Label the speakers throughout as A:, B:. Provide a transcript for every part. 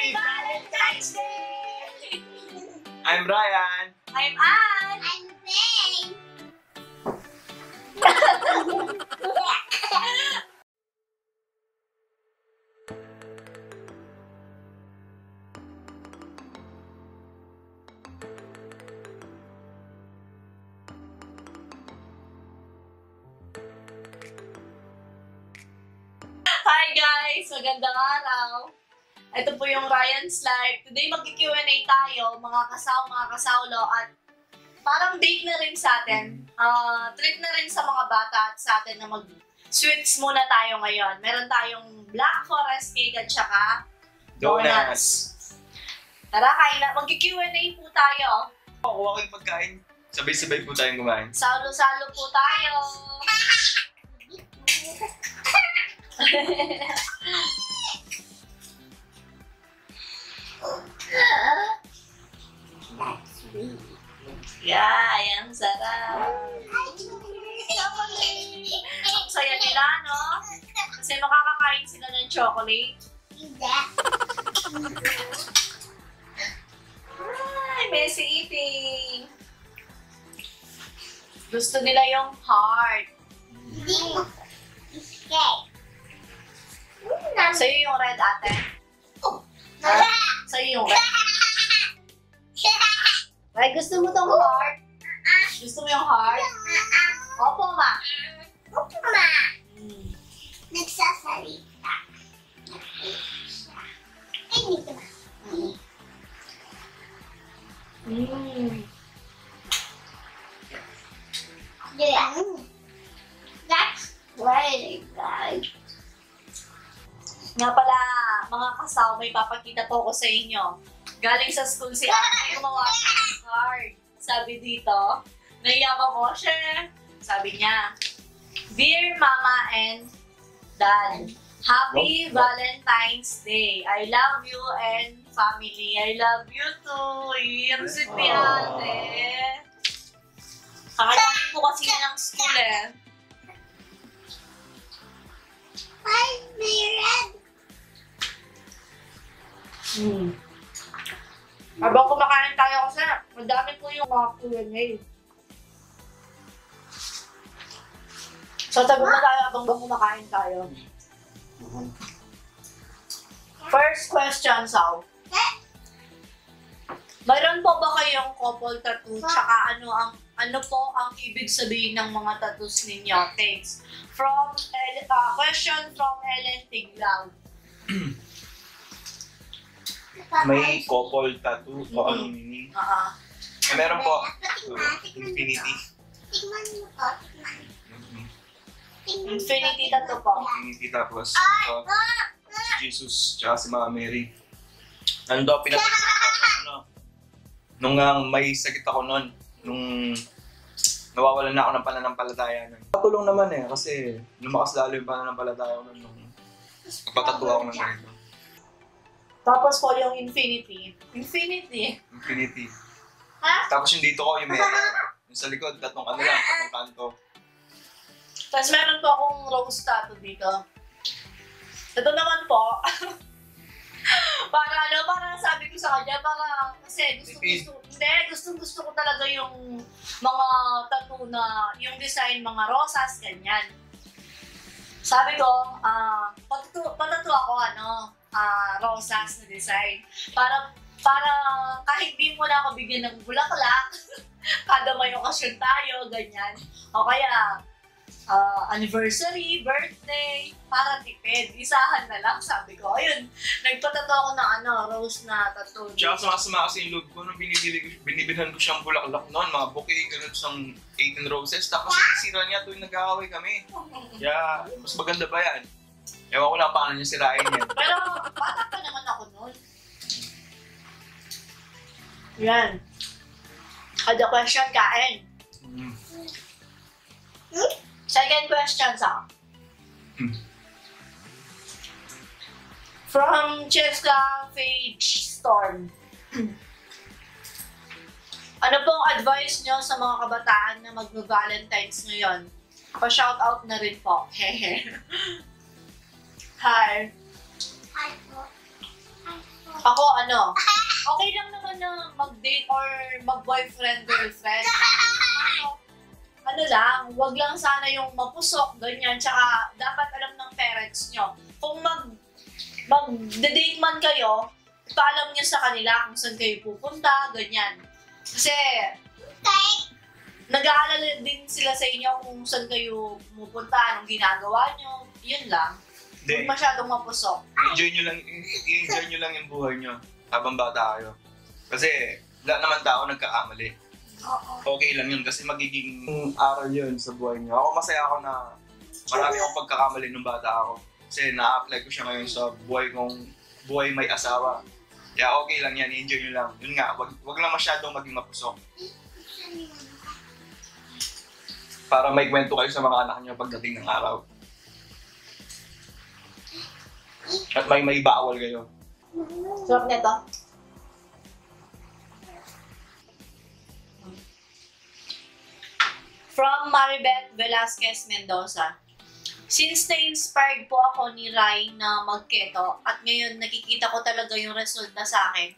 A: Happy Valentine's Day!
B: I'm Ryan.
A: I'm Ann.
C: I'm Faye.
A: Hi guys! Magandang araw! Ito po yung Ryan's Life. Today mag-Q&A tayo, mga kasaulo, at parang date na rin sa atin. Treat na rin sa mga bata at sa atin na mag-sweets muna tayo ngayon. Meron tayong Black Forest cake at saka donuts. Tara, kain na. Mag-Q&A po tayo.
B: Kuha kayong pagkain. Sabay-sabay po tayong kumain.
A: Salo-salo po tayo. Yeah, ang sarap. Ang saya nila, no? Kasi makakakain sila ng chocolate. Ay, messy eating. Gusto nila yung heart. Sa'yo yung red, ate? Sa'yo yung red? Ay, gusto mo tong heart? Gusto mo yung heart? Opo, ma.
C: Opo, ma. Nagsasalita. Ay, dito, ma. That's very good.
A: Nga pala, mga kasaw, may papakita po ko sa inyo. Galing sa school si ate, gumawa ng card. Sabi dito, naiyaman ko siya. Sabi niya, Dear Mama and Dad, Happy Valentine's Day. I love you and family. I love you too. Yung si ate. Kakalamin ko kasi ng school eh.
C: Why be red?
A: Habang kumakain tayo kasi, madami po yung mga Q&A. So, sabi na tayo habang kumakain tayo. First question, Sao. Mayroon po ba kayong couple tattoo? Tsaka ano po ang ibig sabihin ng mga tattoos ninyo? Thanks. Question from Ellen Tiglaw.
B: May couple tattoo o anong meaning. Meron po. Infinity.
C: Tingnan mo to.
A: Infinity tattoo po.
B: Infinity tapos si Jesus tsaka si Mama Mary. Ano daw, nung may sakit ako noon, nung nawawalan na ako ng pananampalataya. Patulong naman eh, kasi lumakas lalo yung pananampalataya ko nung nagpatatuwa ako ng ganito.
A: Tapos po yung Infinity. Infinity.
B: Infinity.
A: Ha?
B: Tapos yung dito ko, yung Mary. Yung sa likod, tatlong kanto.
A: Tapos meron po akong rose tattoo dito. Ito naman po. para sabi ko sa kanya, kasi gusto ko talaga yung mga tattoo na, yung design, mga rosas, ganyan. Sabi ko, patatu ako, rosas na design. Para kahit di mo na ako bigyan ng bulaklak, kada may okasyon tayo, ganyan. O kaya, anniversary, birthday, para tipid. Isahan na lang, sabi ko. Ayun, nagpatato ako ng rose na tattoo.
B: Tsaka sumasama kasi yung loob ko nung binibilhan ko siyang bulaklak noon, mga bouquet, ganun siyang 18 roses. Tapos sira niya tuwing nag-aaway kami. Kaya, mas maganda ba yan? Ewan ko lang paano niya sirain yan.
A: Pero, bata pa naman ako noon. Yan. Kada question, kain. Second question, Sa. From Cheska Page Storm. Ano pong advice nyo sa mga kabataan na mag-Valentine's ngayon? Pa-shoutout na rin po. Hehe. Hi.
C: Hi po. Hi po.
A: Ako, okay lang naman na mag-date or mag-boyfriend, girlfriend. Ano lang, wag lang sana yung mapusok, ganyan. Tsaka, dapat alam ng parents nyo. Kung mag-date man kayo, paalam nyo sa kanila kung saan kayo pupunta, ganyan. Kasi, nag-aalala din sila sa inyo kung saan kayo pupunta, anong ginagawa nyo. Yun lang. Huwag masyadong mapusok.
B: I-enjoy nyo lang yung buhay nyo habang bata kayo. Kasi, lahat naman tao nagkakamali. Okay lang yun kasi magiging aral yun sa buhay nyo. Ako masaya ako na marami akong pagkakamali nung bata ako. Kasi na-apply ko siya ngayon sa buhay may asawa. Kaya okay lang yan, enjoy nyo lang. Yun nga, wag lang masyadong maging mapusok. Para may kwento kayo sa mga anak nyo pagdating ng araw. At may bawal kayo.
A: Sarap nito. From Maribeth Velasquez Mendoza. Since na-inspired po ako ni Rai na mag-keto at ngayon nakikita ko talaga yung resulta sa akin,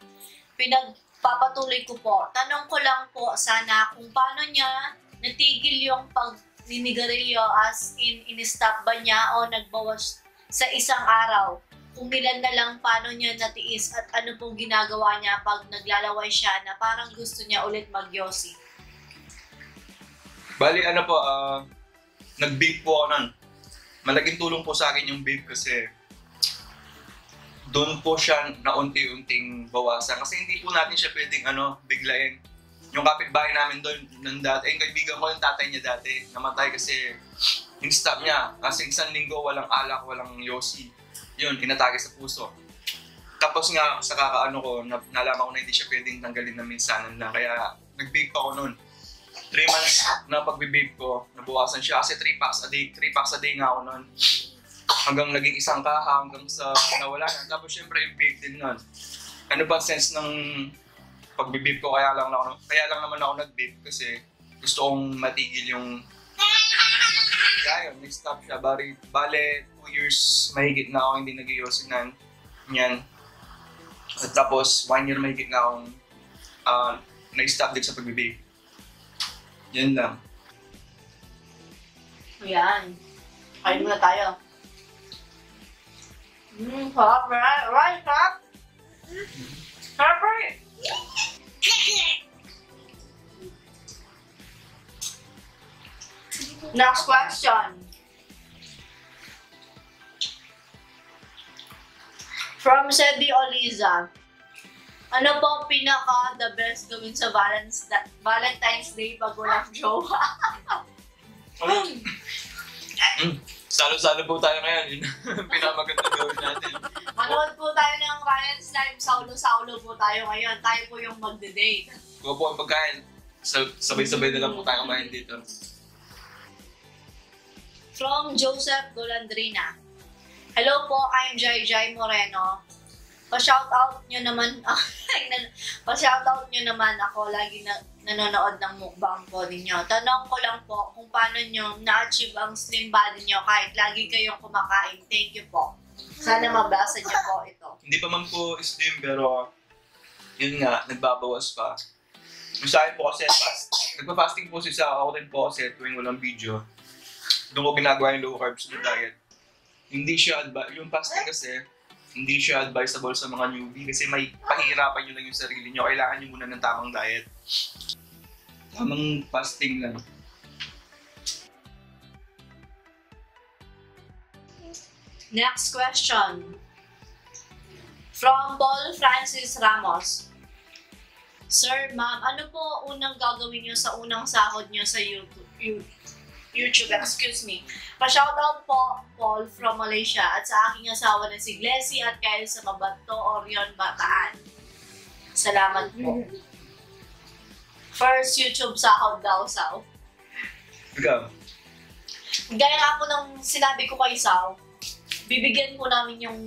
A: pinagpapatuloy ko po. Tanong ko lang po sana kung paano niya natigil yung pagninigarilyo as in-stop ba niya o nagbawas sa isang araw. Kung ilan na lang paano niya natiis at ano pong ginagawa niya pag naglalaway siya na parang gusto niya ulit mag-yosi.
B: Bali, nag-vape po ako nun. Malaking tulong po sa akin yung vape kasi doon po siya na unti-unting bawasan. Kasi hindi po natin siya pwedeng biglayin. Yung kapitbahay namin doon, dati, kaibigan ko yung tatay niya dati, namatay kasi in-stop niya. Kasi isang linggo, walang alak, walang yosi. Yun, inatake sa puso. Tapos nga, sa nalaman ko na hindi siya pwedeng tanggalin na minsanan lang. Kaya nag-vape ako noon. 3 months na pag-vape ko, nabawasan siya kasi 3 packs a day nga ako noon. Hanggang naging isang kaha, hanggang sa nawala na. Tapos syempre yung vape din noon. Ano ba sense ng pag-vape ko? Kaya lang naman ako nag-vape kasi gusto kong matigil yung... Kaya yun, nag-stop siya. Bale, 2 years mahigit na ako hindi nag-iosinan. Yan. At tapos, 1 year mahigit na akong nag-stop din sa pag-vape. Yan lang.
A: Ayan. Kain muna tayo. Sarap, right? Sarap? Sarap, right? Next question. From Sedi Oliza. Ano po the best gawin sa Valentine's Day pag walang jowa?
B: Salo-salo po tayo ngayon. Pinamaganda gawin natin.
A: Manood po tayo ng Ryan's Live. Saulo-saulo po tayo ngayon. Tayo po yung magde-date.
B: Huwag po ang pagkain. Sabay-sabay na lang po tayo kumain dito.
A: From Joseph Golandrina. Hello po, I'm Jai Moreno. Pa-shoutout nyo naman ako lagi nanonood ng mukbang po ninyo. Tanong ko lang po kung paano nyo na-achieve ang slim body nyo kahit lagi kayong kumakain. Thank you po. Sana mabasa nyo po ito.
B: Hindi pa man po slim pero yun nga, nagbabawas pa. Yung sa akin po kasi, nagpa-fasting po ako rin po kasi tuwing walang video. Doon ko ginagawa yung low carbs na diet. Hindi siya yung fasting kasi, hindi siya advisable sa mga newbie kasi may pahihirapan nyo lang yung sarili nyo. Kailangan nyo muna ng tamang diet. Tamang fasting lang.
A: Next question. From Paul Francis Ramos. Sir, ma'am, ano po unang gagawin nyo sa unang sahod nyo sa YouTube, excuse me. Pa-shoutout po, Paul from Malaysia at sa aking asawa na si Glessy at Kyle sa Mabato, Orion, Bataan. Salamat po. First YouTube sahod daw, Sao.
B: Ikaw?
A: Gaya nga po ng sinabi ko kay Sao, bibigyan po namin yung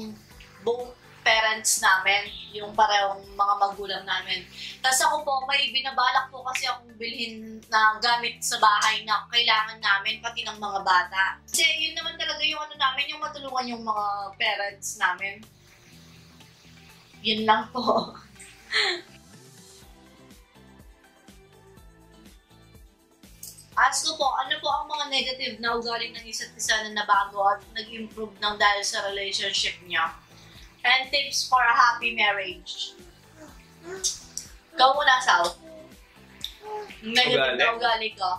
A: both parents namin, yung parehong mga magulang namin. Tapos ako po, may binabalak po kasi akong bilhin na gamit sa bahay na kailangan namin, pati ng mga bata. Kasi yun naman talaga yung namin, yung matulungan yung mga parents namin. Yun lang po. Ask ko po, ano po ang mga negative na ugali ng isa't isa na nabago at nag-improve ng dahil sa relationship niya? And tips for a happy marriage. Ikaw muna, Sao. Negative na ugali ko.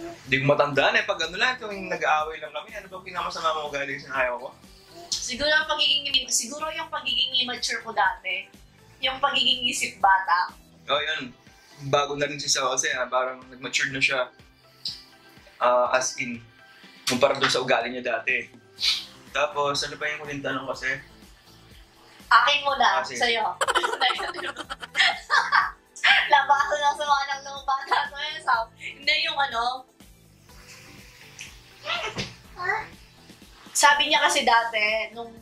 B: Hindi ko matandaan eh. Pag ano lang, yung nag-aaway lang kami, ano ba pinakamasama mo ugali sa ayaw ko?
A: Siguro yung pagiging immature ko dati. Yung pagiging isip bata.
B: Oo, yun. Bago na rin si Sao kasi parang nag-mature na siya. As in, kumpara doon sa ugali niya dati. Tapos, ano pa yung huling tanong kasi?
A: Akin muna,
B: Sige.
A: sa'yo. Labasan lang sa mga nang lumabata ko yun, Sao. Hindi yung ano. Sabi niya kasi dati, nung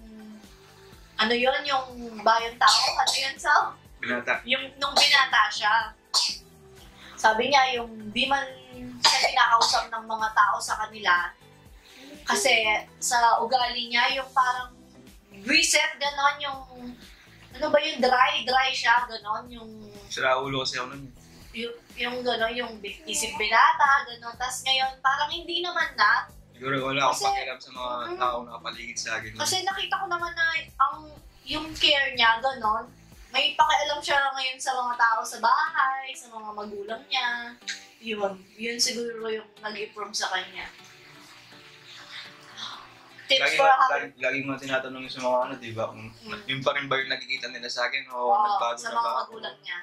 A: ano yun, yung bayang tao, ano yun, Sao?
B: Binata.
A: Nung binata siya. Sabi niya, yung di man siya kinakausap ng mga tao sa kanila, kasi sa ugali niya, yung parang reset, gano'n, yung, ano ba yung dry siya, gano'n, yung,
B: Sira ulo kasi ako nun.
A: yung gano'n, yung isip binata, gano'n, tas ngayon, parang hindi naman na,
B: Siguro wala akong
A: Kasi-
B: pakialam sa mga tao na kapaligid sa akin.
A: kasi nakita ko naman na yung care niya, gano'n, may pakialam siya ngayon sa mga tao sa bahay, sa mga magulang niya. Yun siguro yung nag-improve sa kanya. Tips for a happy...
B: Lagi mo tinatanong yung sa mga ano, di ba? Kung yung pa rin ba yung nakikita nila sa akin o
A: Oo,
B: nagbago
A: sa
B: na
A: mga
B: ba?
A: magulang niya.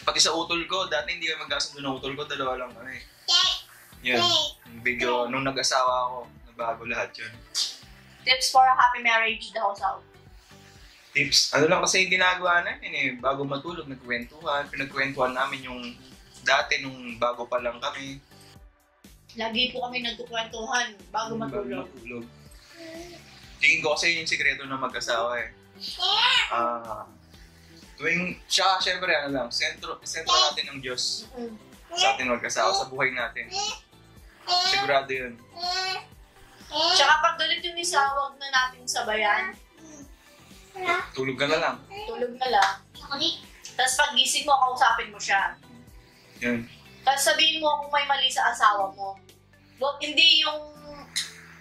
B: Pati sa utol ko, dati hindi kami magkasundo ng utol ko, dalawa lang kami. Yan, yung video, nung nag-asawa ako, nabago lahat yun.
A: Tips for a happy marriage daw, Sao.
B: Tips, ano lang kasi yung ginagawa namin eh, bago matulog, nagkwentuhan, pinagkwentuhan namin yung dati nung bago pa lang kami.
A: Lagi po kami nagkukwentuhan bago matulog.
B: Tingin ko kasi yung sikreto ng mag-asawa eh. Siya, syempre, ano lang, sentro natin ng Diyos sa ating mag-asawa, sa buhay natin. Sigurado yun.
A: Tsaka pag galit yung isa, huwag na natin sabayan.
B: Tulog ka na lang.
A: Tulog na lang. Tapos pag gising mo, kausapin mo siya.
B: Yun.
A: Tapos sabihin mo kung may mali sa asawa mo. Hindi yung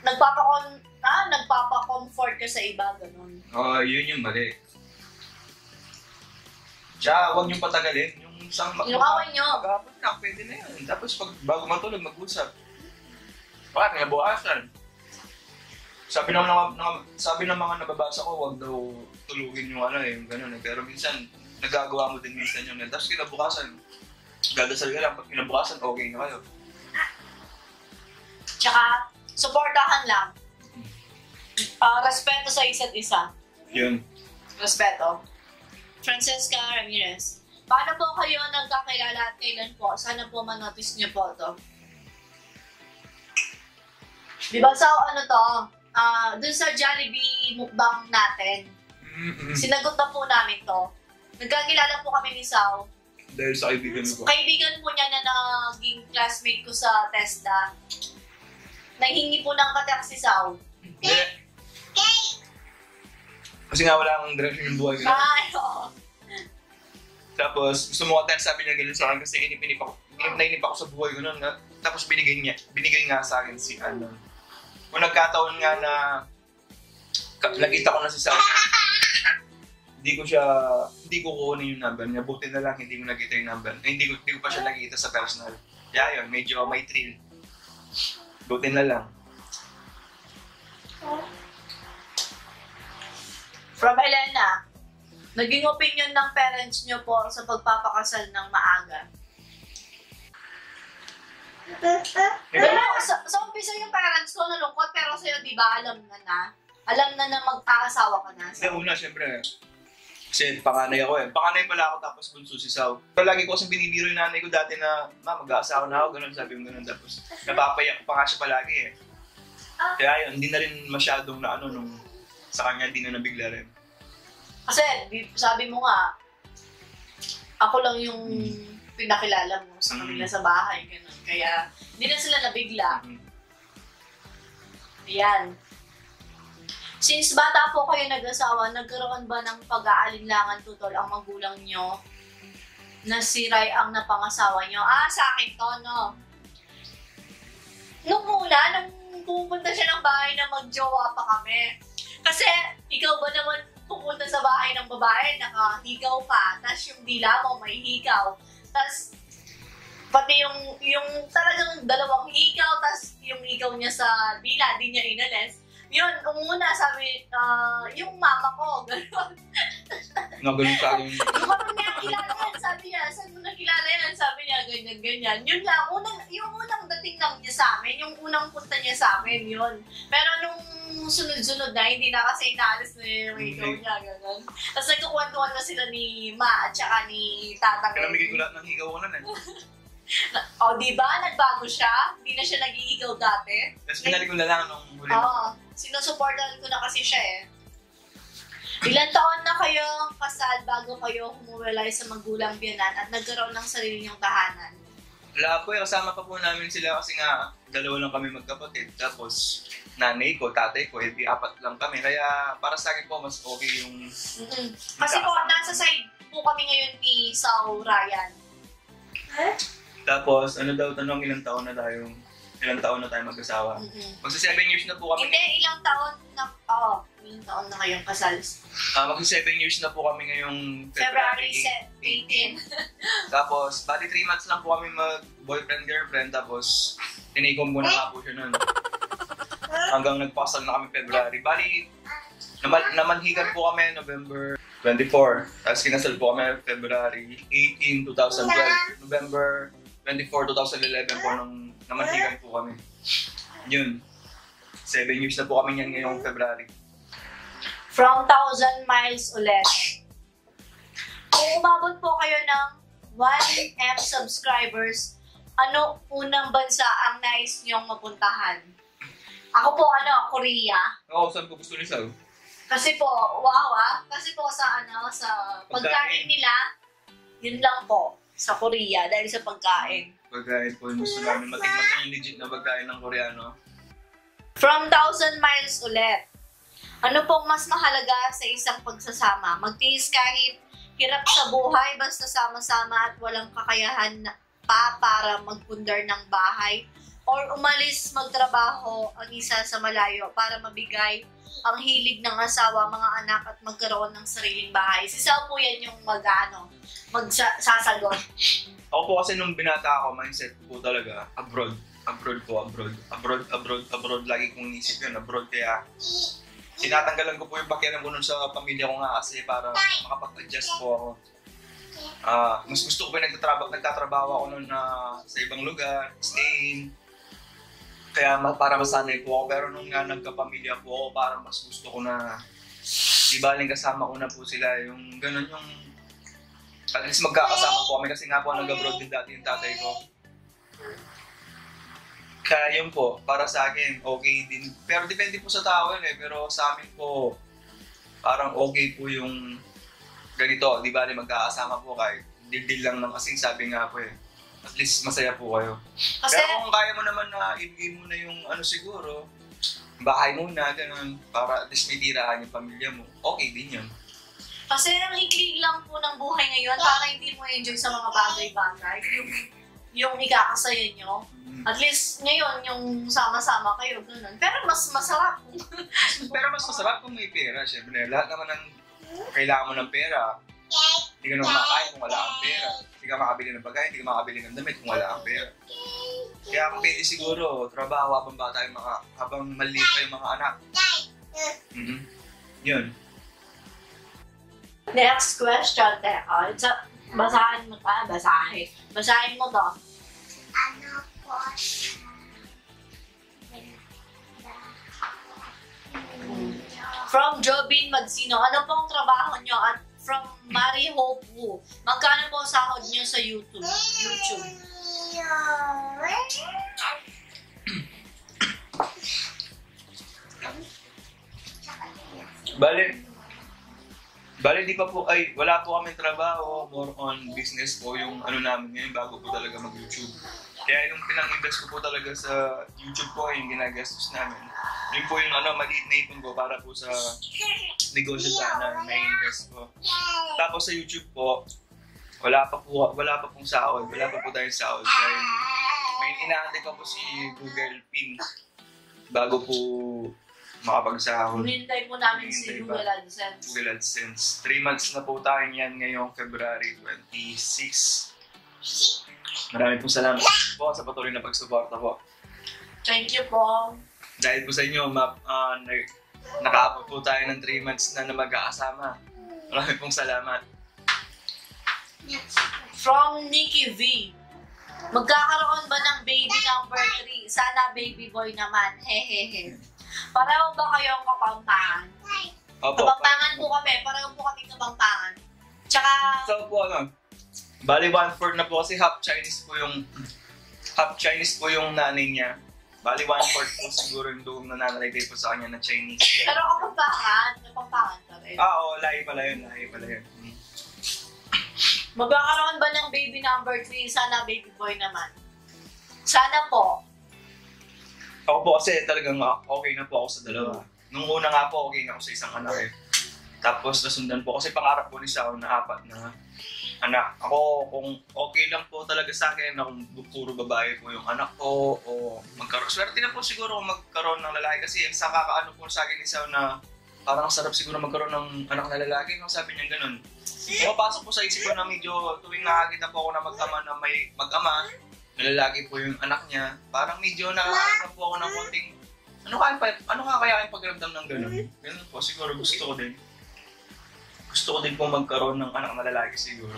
A: nagpapa-comfort ka sa iba, ganun.
B: Yun yung mali. Tsaka, huwag niyong patagalin. Yung isang
A: Yung away niyo.
B: Maghapon na, pwede na yun. Tapos pag bago matulog, mag-usap. Bakit? Kinabukasan. Sabi ng mga nababasa ko, huwag daw tulugin yung ano eh, yung gano'n eh. Pero minsan, nagagawa mo din minsan yun. Tapos kinabukasan, dadasal ka lang. Pag kinabukasan, okay na kayo.
A: Tsaka, supportahan lang. Respeto sa isa't isa.
B: Yun.
A: Respeto. Francesca Ramirez. Paano po kayo nagkakilala at kailan po? Sana po manotice niyo po ito. Di ba sa dun sa Jollibee mukbang natin, sinagot na po namin to. Nagkakilala po kami ni Sao.
B: Dahil sa kaibigan ko.
A: Kaibigan po niya na naging classmate ko sa TESDA. Nanghingi po ng katak si Sao.
B: Hindi. Kasi nga wala akong direction yung buhay ko.
A: Oo.
B: Tapos gusto mo ka sabi niya ganun sa akin kasi nainip ako sa buhay ko noon. Tapos binigay nga sa akin si ano. Kung nagkataon nga na nakita ko na si Sao, hindi ko kukunin yung number niya. Buti na lang hindi ko nakita yung number. Hindi ko pa siya nakita sa personal. Kaya yun, medyo may thrill. Buti na lang.
A: From Helena, naging opinion ng parents niyo po sa pagpapakasal ng maaga. Pero sa umpisa yung parents ko nalungkot, pero sa'yo, di ba, alam na mag-aasawa ka na.
B: Kasi una, syempre, kasi panganay ako eh. Panganay pala ako tapos bunso si Sao. Pero lagi ko kasing binibiro yung nanay ko dati na, ma, mag-aasawa na ako, ganun, sabi mo ganun. Tapos napapayak pa nga siya palagi eh. Kaya yun, hindi na rin masyadong na ano nung sa kanya, hindi na nabigla rin.
A: Kasi, sabi mo nga, ako lang yung pinakilala mo sa kanila sa bahay, ganun. Kaya, hindi na sila nabigla. Ayan. Since bata po kayo nag-asawa, nagkaroon ba ng pag-aalinlangan tutol ang magulang nyo na si Rai ang napangasawa nyo? Sa akin to, no? Nung una, nung pupunta siya ng bahay na magjowa pa kami. Kasi, ikaw ba naman pupunta sa bahay ng babae, nakahigaw pa, tapos yung dila mo may higaw, tapos pati yung talagang dalawang higaw, tapos yung higaw niya sa dila, di niya inalis. Yun, umuna sabi, yung mama ko, gano'n.
B: Nagaling sa akin.
A: Yung kami niya kilala yan, sabi niya, saan mo nakilala yan? Sabi niya, ganyan. Yun lang, yung unang dating lang niya sa amin, yung unang punta niya sa amin, yun. Pero nung sunod-sunod na, hindi na kasi inaalis na yung higaw niya, gano'n. Tapos nagkukwentuhan na sila ni Ma at saka ni Tatang.
B: Kinamigay ko lahat ng higaw ko nun eh.
A: O, diba? Nagbago siya. Hindi na siya nag-iigaw dati.
B: Tapos pinali ko na lang nung huli.
A: Oo. Sinusuportahan ko na kasi siya eh. Ilan taon na kayo kasal bago kayo humuwalay sa magulang biyanan at nagkaroon ng sarili niyong tahanan?
B: Wala po eh. Kasama pa po namin sila kasi nga dalawa lang kami magkapatid. Tapos nanay ko, tatay ko, di 4 lang kami. Kaya para sa akin po mas okay yung...
A: Kasi po, nasa side po kami ngayon ni Sao Ryan.
B: Tapos, ano daw tanong, ilang taon na tayo mag-asawa? Magsa 7 years na po kami.
A: Hindi, ilang taon na kayong kasal?
B: Magsa 7 years na po kami ngayong
A: February 18.
B: Tapos, bali 3 months lang po kami mag-boyfriend-girlfriend. Tapos, tinikom ko na nga po siya nun. Hanggang nagpakasal na kami February. Bali, namanhigan po kami November 24. Tapos kinasal po kami February 18, 2012. November 24, 2011 po nung namanhigan po kami. Yun. 7 years na po kami yan ngayong February.
A: From 1,000 miles ulit. Kung umabot po kayo ng 1M subscribers, ano unang bansa ang nais niyong mapuntahan? Ako po, Korea.
B: Oo, saan po gusto ni Sal?
A: Kasi po, kasi po sa pagkain nila, yun lang po, sa Korea, dahil sa pagkain.
B: Pagkain po, gusto namin matikman yung legit na pagkain ng Koreano.
A: From 1,000 miles ulit, ano pong mas mahalaga sa isang pagsasama? Magtiis kahit hirap sa buhay, basta sama-sama at walang kakayahan pa para magpundar ng bahay? Or umalis magtrabaho ang isa sa malayo para mabigay ang hilig ng asawa, mga anak at magkaroon ng sariling bahay? Si Sao po yan yung magsasagot.
B: Ako po kasi nung binata ako, mindset ko talaga, abroad. Lagi kong inisip yun, abroad. Kaya tinatanggalan ko po yung pakialam ko nun sa pamilya ko nga kasi para makapag-adjust po ako. Mas gusto ko pa nagtatrabaho ako nun sa ibang lugar, staying. Kaya para masanay po ako. Pero nung nga nagkapamilya po ako, parang mas gusto ko na di baling kasama ko na po sila. Yung ganun yung at least magkakasama po kami kasi nga po nag-abroad din dati yung tatay ko. Kaya yun po, para sa akin, okay din. Pero depende po sa tao yun eh. Pero sa amin po, parang okay po yung ganito. Di baling magkakasama po kahit dil-dil lang ng kasing sabi nga po eh. At least masaya po kayo. Kasi, pero kung kaya mo naman na ibigay mo na yung siguro, bahay muna, ganun, para at least may tirahan yung pamilya mo, okay din yun.
A: Kasi ang iklig lang po ng buhay ngayon, para hindi mo enjoy sa mga bagay-bagay, yung ikakasaya nyo. At least ngayon, yung sama-sama kayo, ganun. Pero mas masarap.
B: Pero mas masarap kung may pera, syempre. Lahat naman ng kailangan mo ng pera. Hindi ka naman makakain kung wala kang pera. Hindi ka makabili ng pagkain, hindi ka makabili ng damit kung wala kang pera. Kaya kung pwede siguro, trabaho habang bata yung habang maliit pa yung mga anak. Yun.
A: Next question, Teka. Basahin mo pa, basahin mo to.
C: Ano po
A: From Jobin Magsino, ano pong trabaho nyo? At from Mary Hope Wu, magkano po sahod nyo sa YouTube?
B: Bale, di pa po, wala po kami trabaho, more on business po yung namin ngayon bago po talaga mag-YouTube. Kaya yung pinang-invest ko po talaga sa YouTube po, yung ginagastos namin. Yun po yung maliit na ipon ko para po sa negosyo sana na invest ko. Tapos sa YouTube po, wala pa pong sahod. Wala pa po tayong sahod. Dahil may inaantay ko po si Google Pin bago po makapagsahod.
A: Hinintay po namin si
B: Hinintay
A: Google
B: pa.
A: AdSense.
B: Google AdSense. 3 months na po tayo yan ngayong February 26. Maraming po salamat po sa patuloy na pagsuporta po.
A: Thank you po.
B: Dahil po sa inyo, nakaabot po tayo ng 3 months na magkakasama. Maraming pong salamat.
A: From Nikki V. Magkakaroon ba ng baby number 3? Sana baby boy naman. Hehehe. Pareho ba kayong kapampangan?
B: Opo.
A: Kapampangan po kami. Pareho po kami kapampangan. Tsaka,
B: So po bali 1/4 na po kasi half Chinese po yung nanay niya. Bali 1/4 po siguro yung doon na nanalagay po sa kanya na Chinese.
A: pero kapampangan pa rin.
B: Oo, lahi pala yun.
A: Magkakaroon ba ng baby number 3? Sana baby boy naman. Sana po.
B: Ako po kasi talagang okay na po ako sa dalawa. Nung una nga po, okay na ako sa isang anak eh. Tapos nasundan po kasi pangarap po ni Sao na 4 na anak. Ako, kung okay lang po talaga sa akin na kung puro babae po yung anak ko o magkaroon. Swerte na po siguro kung magkaroon ng lalaki kasi sa kakaano po sa akin ni Sao na parang sarap siguro magkaroon ng anak na lalaki. Nung sabi niya ganun. Pumapasok po sa isip ko na medyo tuwing nakakita po ako na mag-ama na may mag-ama, na lalaki po yung anak niya, parang medyo nakakita po ako ng konting ano kaya yung pagramdam ng ganun? Ganun po, siguro gusto ko din. Gusto ko din po magkaroon ng anak na lalaki siguro.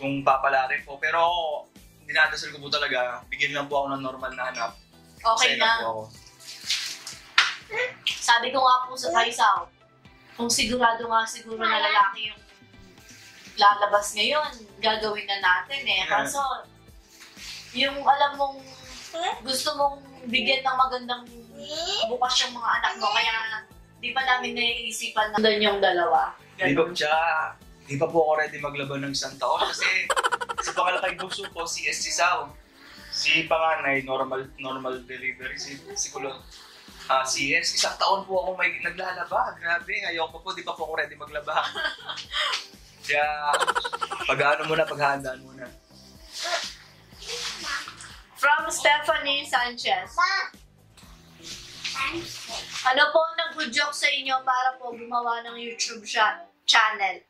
B: Kung papalarin po. Pero dinadasal ko po talaga, bigyan lang po ako ng normal na anak.
A: Okay na.
B: Po ako.
A: Sabi ko nga po sa Kaisaw, kung siguro na lalaki yung lalabas ngayon, gagawin na natin eh. Kaso, yung alam mong gusto mong bigyan ng magandang bukas yung mga anak mo, kaya di pa namin naiisipan na doon yung dalawa.
B: Di pa po ako ready maglaban ng isang taon kasi sa pangalakay gusto po si Sao. Si panganay, normal delivery, si Kulot. CS, isang taon po ako may naglalaba. Grabe, ayoko po, di pa po ako ready maglaba. Kaya, paghahandaan muna.
A: From Stephanie Sanchez. Ano po nag-joke sa inyo para po gumawa ng YouTube channel?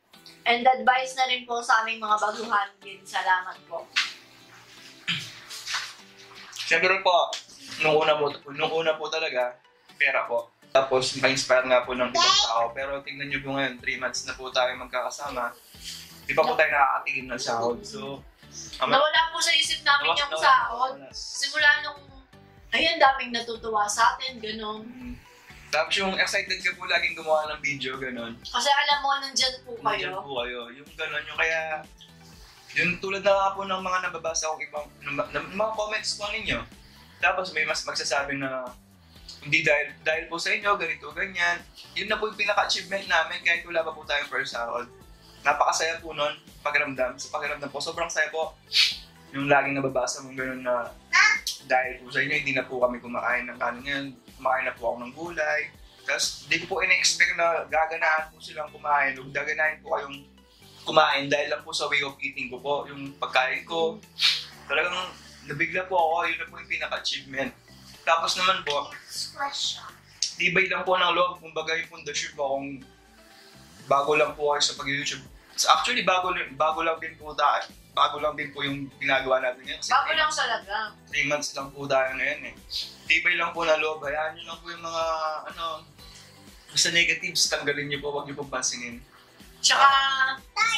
A: And advice na rin po sa aming mga baguhan din. Salamat po.
B: Siyempre po, nung una po talaga, pera po. Tapos, ma-inspire nga po ng ibang tao. Pero tingnan nyo po ngayon, 3 months na po tayo magkakasama. Di pa po tayo nakakatingin ng sahod. So,
A: nawala po sa isip namin yung sahod. Simula nung, ayun, daming natutuwa sa atin, gano'n.
B: Tapos yung excited ka po laging gumawa ng video, gano'n.
A: Kasi alam mo, nandyan po kayo.
B: Nandyan po kayo. Yung gano'n, yung kaya, yung tulad na nga po ng mga nababasa kong ibang, mga comments po ninyo. Tapos may mas magsasabi na, hindi dahil po sa inyo, ganito, ganyan. Yun na po yung pinaka-achievement namin kahit wala pa po tayong first sahod. Napakasaya po nun, pakiramdam. Sa pakiramdam po, sobrang saya po. Yung laging nababasa mong gano'n na dahil po sa inyo, hindi na po kami kumakain ng kanin. Kumakain na po ako ng gulay. Tapos, hindi ko po in-expect na gaganahan po silang kumain. Huwag gaganahin po kayong kumain dahil lang po sa way of eating ko po. Yung pagkain ko, talagang nabigla po ako. Yun na po yung pinaka-achievement. Tapos naman po, tibay lang po ng loob. Kumbaga yung pundasyon po kung bago lang po kayo sa pag-YouTube. Actually, bago lang din po yung ginagawa natin ngayon.
A: Bago lang talaga.
B: 3 months lang po tayo ngayon eh. Tibay lang po na loob. Hayaan nyo lang po yung mga, sa negatives, tanggalin nyo po, huwag nyo po pansinin.
A: Tsaka,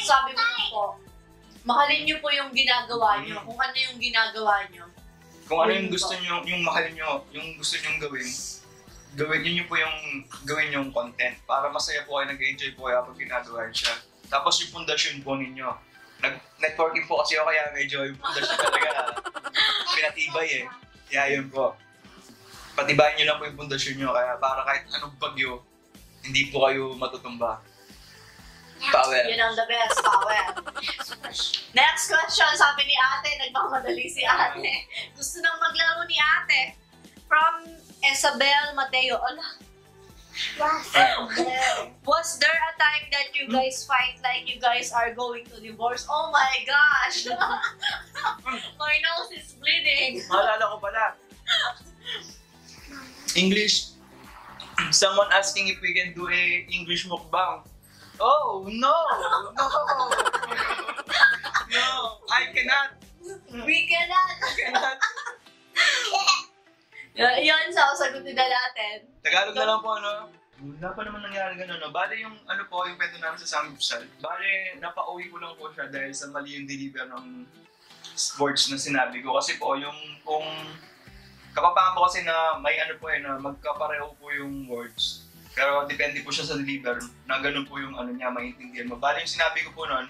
A: sabi ko po, mahalin nyo po yung ginagawa nyo. Kung ano yung ginagawa nyo.
B: Kung ano yung gusto nyo, yung mahalin nyo, yung gusto nyo gawin nyo po yung gawin yung content para masaya po kayo, nag-enjoy po kayo kapag ginagawa siya. Tapos yung pundasyon po ninyo. Networking po kasi ako kaya medyo yung pundasyon talaga pinatibay eh. Kaya yun po. Patibayin nyo lang po yung pundasyon nyo kaya para kahit anong bagyo, hindi po kayo matutumba. Power.
A: Yun ang the best, power. Next question, sabi ni ate, nagmamadali si ate. Gusto nang maglaro ni ate. From Isabel Mateo. Ala, was there a time that you guys fight like you guys are going to divorce? Oh my gosh! My nose is bleeding.
B: Maalala ko pala. English. Someone asking if we can do a English mukbang. Oh, no! No! No, I cannot.
A: We cannot.
B: I cannot.
A: Yan, sasagutin na natin.
B: Tagalog na lang po, ano? Wala pa naman nangyari gano'n, no? Bale yung, ano po, yung kwento namin sa Samgyeopsal. Bale, napauwi ko lang po siya dahil sa mali yung deliver ng words na sinabi ko. Kasi po, yung, kung kapapangan po kasi na may ano po na magkapareho po yung words. Pero depende po siya sa deliver, na ganun po yung ano niya, maintindihan mo. Bale yung sinabi ko po nun,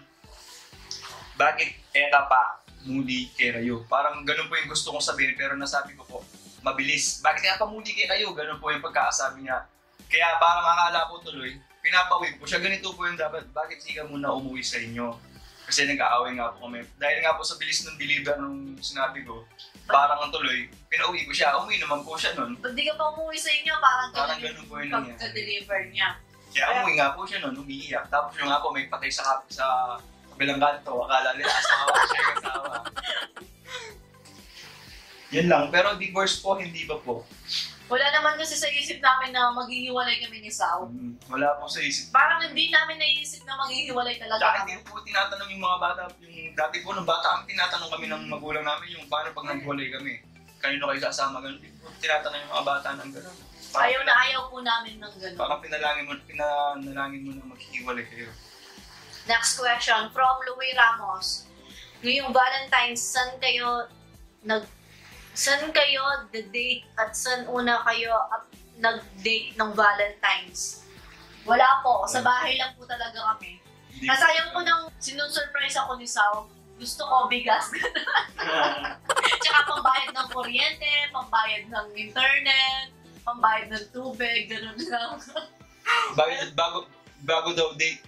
B: bakit eta pa, muli kay Rayo? Parang ganun po yung gusto kong sabihin, pero nasabi ko po, mabilis. Bakit kaya pa muli kay Rayo? Ganun po yung pagkakasabi niya. Kaya parang akala po tuloy, pinapawig po siya. Ganito po yung dapat, bakit di ka muna umuwi sa inyo? Kasi nag-aaway nga po kami. Dahil nga po sa bilis ng deliver nung sinabi ko, parang ang tuloy, pinauwi ko siya. Umuwi naman po siya nun.
A: Pag di ka pa umuwi sa inyo, parang
B: ganun po yung nangyari.
A: Pagka-deliver niya.
B: Kaya umuwi nga po siya nun, umiiyak. Tapos yung nga po may patay sa kabilang kanto. Akala nila asawa siya yung asawa. Yan lang. Pero divorce po, hindi ba po?
A: Wala naman kasi sa isip namin na maghihiwalay kami ni Sao.
B: Wala po sa isip.
A: Parang hindi namin naisip na maghihiwalay talaga
B: Tsaka
A: kami.
B: hindi po tinatanong yung mga bata, yung dati po nung bata kami, tinatanong kami ng magulang namin yung paano pag naghiwalay kami. Kanino kayo sasama, ganun. Hindi po tinatanong yung mga bata ng ganun.
A: Ayaw na ayaw po namin ng gano'n.
B: Parang pinalangin mo na maghihiwalay kayo.
A: Next question from Louie Ramos. Ngayong Valentine's, saan kayo the date at saan una kayo nag-date ng Valentine's? Wala po. Sa bahay lang po talaga kami. Nasayang ko nang sinusurprise ako ni Sao. Gusto ko bigas. Tsaka pambayad ng kuryente, pambayad ng internet, pambayad ng tubig, gano'n lang.
B: Bago daw date,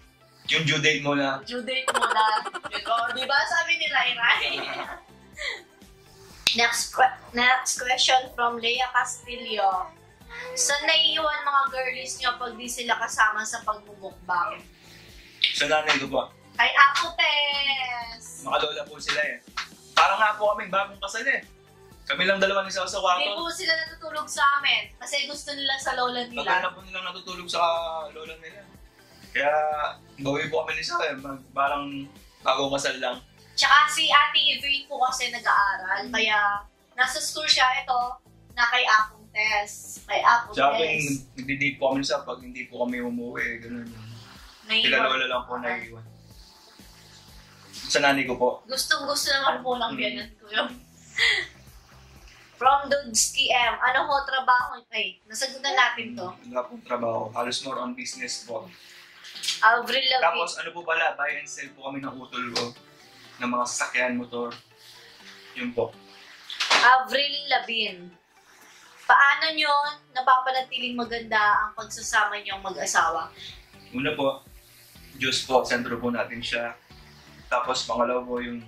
B: yung due date mo na.
A: Due date mo na. Di ba sabi ni Rai Rai? Next question from Leia Castillo. Saan naiiwan mga girlies niyo pag di sila kasama sa pagmumukbang?
B: Sa nanay ko po.
A: Kay Ako Tess!
B: Makalola po sila eh. Parang nga po kaming bagong kasal eh. Kami lang dalawa ni Sao sa kwarto.
A: Hindi po sila natutulog sa amin kasi gusto nila sa lola
B: Tagal
A: nila.
B: na po nilang natutulog sa lola nila. Kaya bawi po kami ni Sao eh. Parang bagong kasal lang.
A: Tsaka si Ate Evelyn po kasi nag-aaral. Kaya nasa school siya ito na kay Akong Tess. Kay Akong
B: Tsaka
A: Tess.
B: nagdi-date po kami sa pag hindi po kami umuwi. Ganun yun. Sila lola lang po naiiwan. Sa nanay ko po.
A: Gustong-gusto naman po ng biyanan ko yun. From Dudski M. Ano ho trabaho? Ay, nasagutan natin to.
B: Wala pong trabaho. Halos more on business po.
A: Avril Lavigne.
B: Tapos ano po pala, buy and sell po kami ng utol ko. Ng mga sasakyan, motor. Yun po.
A: Avril Lavigne. Paano nyo napapanatiling maganda ang pagsasama niyong mag-asawa?
B: Una po, Diyos po, sentro po natin siya. Tapos pangalawa po yung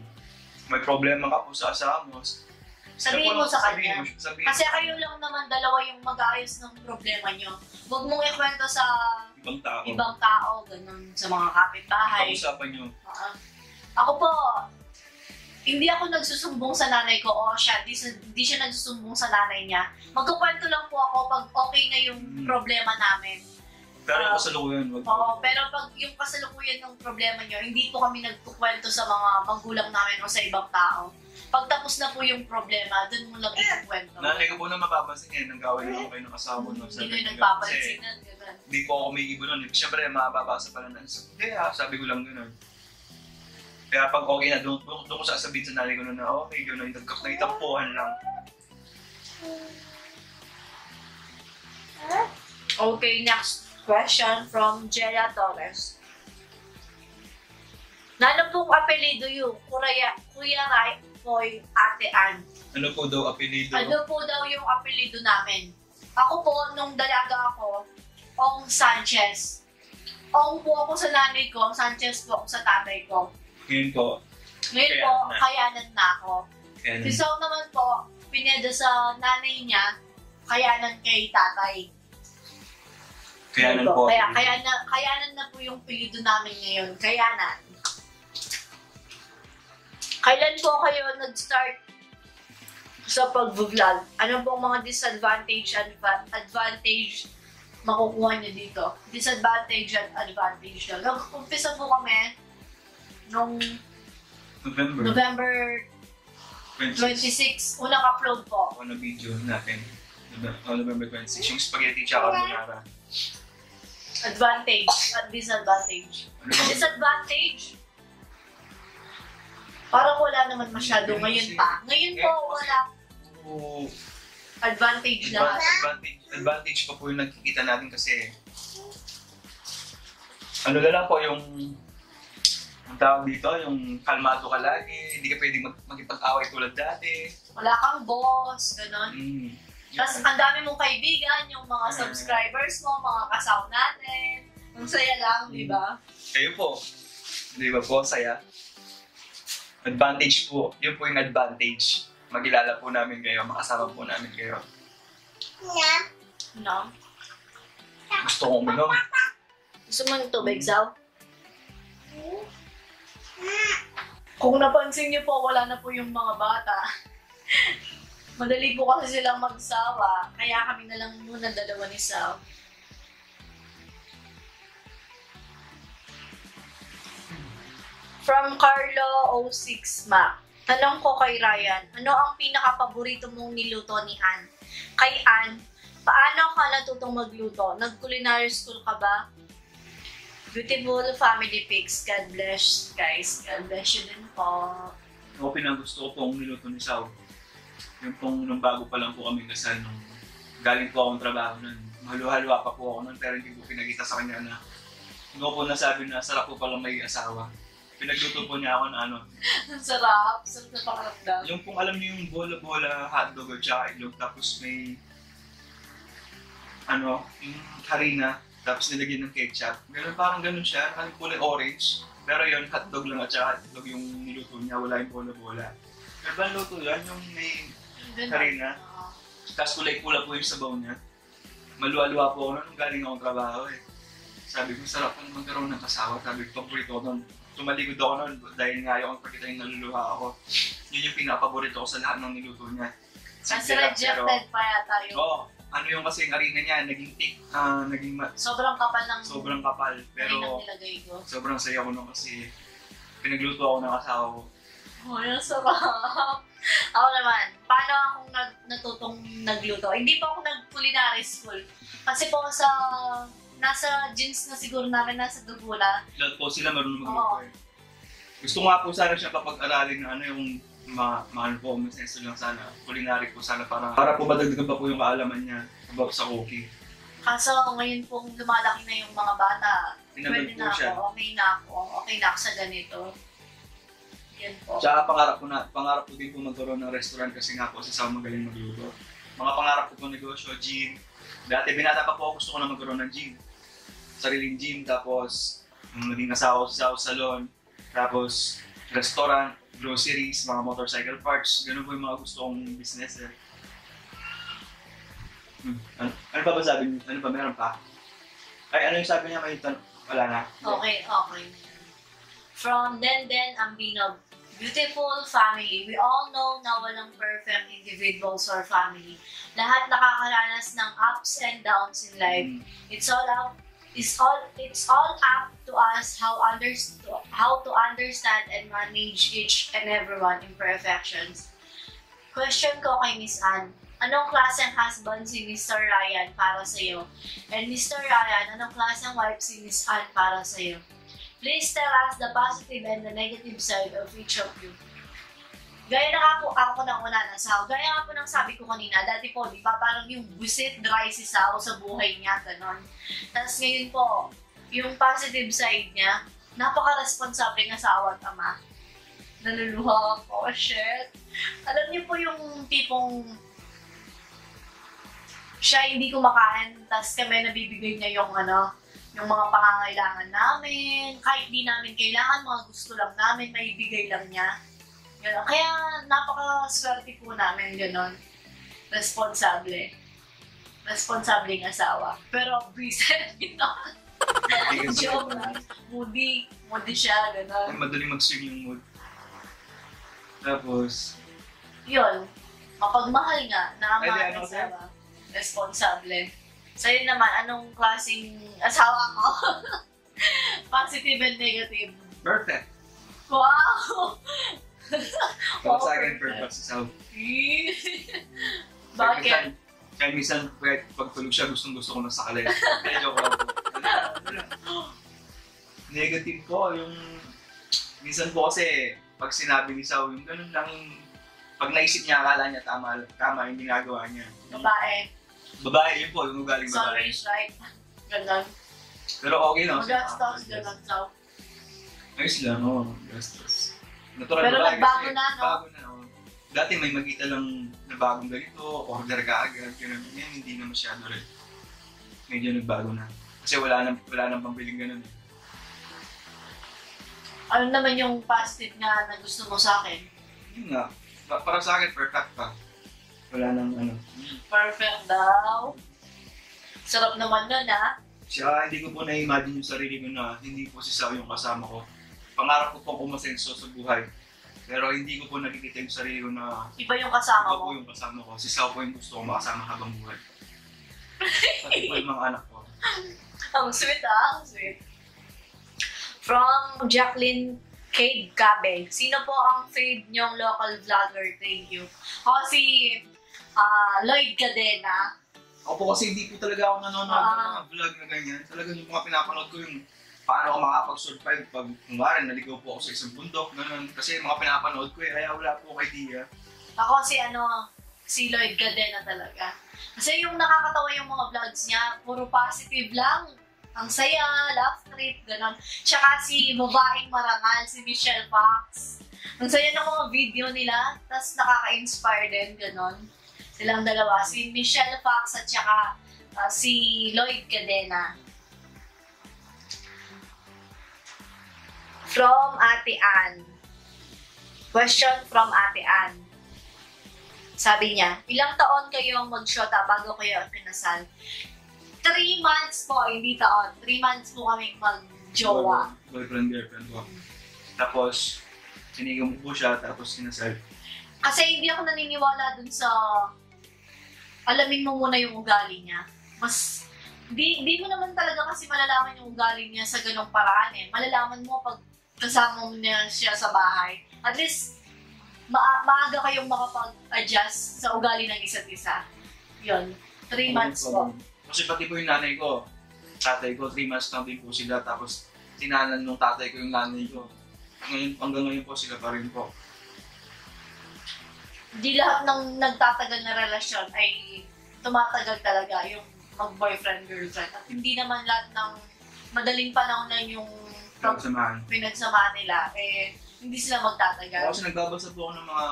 B: may problema ka po sa asawa mo.
A: Sabihin mo sa kanya.
B: Sabihin.
A: Kasi kayo lang naman dalawa yung mag-aayos ng problema nyo. Huwag mong ikwento sa
B: Ibang tao.
A: Ganun, sa mga kapitbahay.
B: Pag-usapan nyo.
A: Ako po, hindi ako nagsusumbong sa nanay ko o siya, di siya nagsusumbong sa nanay niya. Magkukwento lang po ako pag okay na yung problema namin.
B: Pero yung kasalukuyan, wag po.
A: Oo, pero pag yung kasalukuyan ng problema nyo, hindi po kami nagkukwento sa mga magulang namin o sa ibang tao. Pag tapos na po yung problema, dun mo lang ikukwento.
B: Nanay ko po na mapapansin eh, nag-away lang kayo ng asawa mo.
A: Hindi ko yung nagpapansinan, gano'n.
B: Hindi po ako may ibo nun. Siyempre, mababasa pala na. Hindi sabi ko lang gano'n. Kaya pag okay na, doon ko sasabihin sa nanay ko na okay, gano'n, nagtampuhan lang.
A: Okay, next question from Jella Torres. Ano pong apelido yung Kuya Rai Poy Ate Ann?
B: Ano po daw apelido?
A: Ano po daw yung apelido namin? Ako po, nung dalaga ako, Ong Sanchez. Ong po ako sa nanay ko, Sanchez po ako sa tatay ko.
B: Ngayon po.
A: Ngayon po, Kayanan na ako.
B: Kayanan.
A: Si Sao naman po, pineda sa nanay niya, kayanan kay tatay.
B: Kayanan po.
A: Kayanan na po yung pilido namin ngayon. Kayanan. Kailan po kayo nag-start sa pag-vlog? Ano pong mga disadvantage, advantage makukuha niyo dito? Disadvantage at advantage daw. Nag-umpisa po kami nung November 26. Unang upload po.
B: Ano video natin? November 26. Yung spaghetti tsaka carbonara.
A: Advantage at disadvantage.
B: Ano ba?
A: Disadvantage? Parang wala naman masyado ngayon pa. Ngayon po, wala.
B: Oo.
A: Advantage na.
B: Advantage pa po yung nakikita natin kasi ano na lang po yung ang tawag dito, yung kalmado ka lagi, hindi ka pwedeng makipag-away tulad dati.
A: Wala kang boss, gano'n. Tapos ang dami mong kaibigan, yung mga subscribers mo, mga kasaw natin. Ang saya lang, di ba?
B: Kayo po, di ba po, saya? Advantage po, yun po yung advantage. Magilala po namin kayo, makasama po namin kayo.
A: No?
B: Gusto kong uminom.
A: Gusto mo ng tubig, Zao? Kung napansin niyo po, wala na po yung mga bata. Madali po kasi silang magsawa, kaya kami na lang muna dalawa ni Sao. From Carlo 06 Mac. Tanong ko kay Ryan, ano ang pinaka-paborito mong niluto ni Ann? Kay Ann, paano ka natutong magluto? Nag-culinary school ka ba? Beautiful family pics. God bless, guys. God bless you din po.
B: Ako pinagusto ko pong niluto ni Sao. Yung pong nung bago pa lang po kami kasal, nung galing po akong trabaho nun. Mahalo-halwa pa po ako nun, pero hindi po pinagita sa kanya na hindi ko po nasabi na sarap po palang may asawa. Pinagluto po niya ako na ano.
A: Ang sarap. Sarap na pakaramdam.
B: Yung pong alam niyo yung bola-bola, hotdog at saka itlog, tapos may ano, yung harina, tapos nilagyan ng ketchup. Ganun, parang ganun siya, parang kulay orange. Pero yun, hotdog lang at saka itlog yung niluto niya, wala yung bola-bola. Pero ba luto yan? Yung may harina. Tapos kulay-pula po yung sabaw niya. Maluwa-luwa po ako nung galing akong trabaho eh. Sabi ko, sarap po magkaroon ng kasawa. Sabi ko, paborito ko nun. Tumaligod ako nun dahil nga yung pagkita yung naluluha ako. Yun yung pinapaborito ko sa lahat ng niluto niya.
A: Kasi rejected pa yata yun.
B: Oo. Ano yung kasi yung harina niya, naging thick, naging
A: Sobrang kapal ng
B: sobrang kapal. Pero
A: nilagay ko.
B: sobrang saya ko nun kasi pinagluto ako ng asawa ko.
A: Oh, yung sarap. Ako naman, paano akong natutong nagluto? Hindi pa ako nag-culinary school. Kasi po nasa genes na siguro namin, nasa dugo na.
B: Lahat po sila marunong magluto eh. Gusto nga po sana siya kapag-aralin na ano yung ano po, maseso lang sana. Culinary po sana para po madagdagan pa po yung kaalaman niya about sa cooking.
A: Kaso ngayon pong lumalaki na yung mga bata.
B: Pinabag
A: Pwede
B: po
A: na
B: siya.
A: ako, okay na ako sa ganito. Yan po.
B: Tsaka pangarap ko din po magkaroon ng restaurant kasi nga po sa magaling magluto. Mga pangarap ko po negosyo, gym. Dati binata pa po ako, gusto ko na magkaroon ng gym. Sariling gym, tapos naging asawa ko sa salon, tapos restaurant, groceries, mga motorcycle parts. Ganun po yung mga gusto kong business eh. Ano pa ba sabi niyo? Ano pa? Meron pa? Ay, ano yung sabi niya? May wala na.
A: Okay. From Denden Ambinog. Beautiful family. We all know na walang perfect individuals or family. Lahat nakakaranas ng ups and downs in life. It's all up to us how to understand and manage each and everyone imperfections. Question ko kay Miss Ann, anong klaseng husband si Mr. Ryan para sa iyo? And Mr. Ryan, anong klaseng wife si Miss Ann para sa iyo? Please tell us the positive and the negative side of each of you. Gaya na ako nang una na Sao. Gaya nga po ng sabi ko kanina, dati po, di ba, parang yung busit dry si Sao sa buhay niya, ganon. Tapos ngayon po, yung positive side niya, napaka-responsable ng asawa at ama. Naluluha ako, shit. Alam niyo po yung tipong siya hindi kumakain, tapos kami nabibigay niya yung yung mga pangangailangan namin, kahit di namin kailangan, mga gusto lang namin, maibigay lang niya. Gano'n. Kaya napaka-swerte po namin, gano'n. Responsable. Responsabling asawa. Pero recent, gano'n.
B: Hindi kasi
A: Joke lang. Moody. Moody siya,
B: ay,
A: gano'n.
B: madaling mag-swing yung mood. Tapos,
A: Yun. Mapagmahal nga na ang
B: Ay, di,
A: mga
B: ano,
A: asawa. Responsable. Sa'yo naman, anong klaseng asawa ko? Positive and negative.
B: perfect.
A: Wow!
B: Para sa akin, perfect si Sao.
A: Bakit?
B: Kaya minsan, pag tulog siya, gustong-gusto ko na sa kalenda. Medyo ko lang po. Negative po, yung... Minsan po kasi, pag sinabi ni Sao, yung ganun lang yung... Pag naisip niya, akala niya tama yung ginagawa niya.
A: Babae.
B: Babae, yun po, yung ugaling babae.
A: Sorry, right? Ganon.
B: Pero okay lang.
A: Magastos, ganon daw.
B: Ayos lang, oo. Gastos. Natural
A: Pero
B: babae
A: nagbago
B: kasi,
A: na, no?
B: Bago na, oo. Dati may magkita lang na bagong ganito, order ka agad, gano'n. Yan, hindi na masyado rin. Medyo nagbago na. Kasi wala nang pambiling gano'n eh.
A: Ano naman yung positive nga na gusto mo sa akin?
B: Yun nga, para sa akin, perfect pa. Wala nang ano.
A: Perfect daw. Sarap naman nun, ha?
B: Siya, hindi ko po na-imagine yung sarili ko na hindi po si Sao yung kasama ko. Pangarap ko po kumasenso sa buhay. Pero hindi ko po nakikita yung sarili ko na
A: Iba yung kasama
B: iba
A: mo.
B: po yung kasama ko. Si Sao po yung gusto ko makasama habang buhay. Pati po yung mga anak ko.
A: Ang sweet, ha? Ang sweet. From Jacqueline Cade Cabe. Sino po ang fave niyong local vlogger? Thank you. Ako si Lloyd Cadena.
B: Ako po kasi hindi po talaga ako nanonood ng mga vlog na ganyan. Talagang yung mga pinapanood ko yung paano ako makapag-survive pag kumari naligaw po ako sa isang bundok, ganun. Kasi yung mga pinapanood ko kaya wala po akong idea.
A: Ako si Lloyd Cadena talaga. Kasi yung nakakatawa yung mga vlogs niya, puro positive lang. Ang saya, laugh trip, gano'n. Tsaka si babaeng marangal, si Michelle Fox. Ang saya ng mga video nila, tapos nakaka-inspire din, gano'n. Silang dalawa, si Michelle Fox at tsaka si Lloyd Cadena. From Ate Ann. Question from Ate Ann. Sabi niya, ilang taon kayong mag-shota bago kayo kinasal? 3 months po, hindi taon. 3 months po kaming mag-jowa.
B: Boyfriend, girlfriend ko. Tapos, sinigaw mo po siya, tapos sinasal.
A: Kasi hindi ako naniniwala dun sa alamin mo muna yung ugali niya. Mas, di mo naman talaga kasi malalaman yung ugali niya sa ganong paraan eh. Malalaman mo pag kasama mo niya siya sa bahay. At least, maaga kayong makapag-adjust sa ugali ng isa't isa. Yun, 3 months po.
B: Kasi pati po yung nanay ko, tatay ko, 3 months lang din po sila. Tapos, tinanan nung tatay ko yung nanay ko. Ngayon, hanggang ngayon po sila pa rin po.
A: Di lahat ng nagtatagal na relasyon ay tumatagal talaga yung mag-boyfriend-girlfriend. At hindi naman lahat ng madaling panahon lang yung pinagsamahan nila, eh, hindi sila magtatagal.
B: Kasi nagbabasa po ako ng mga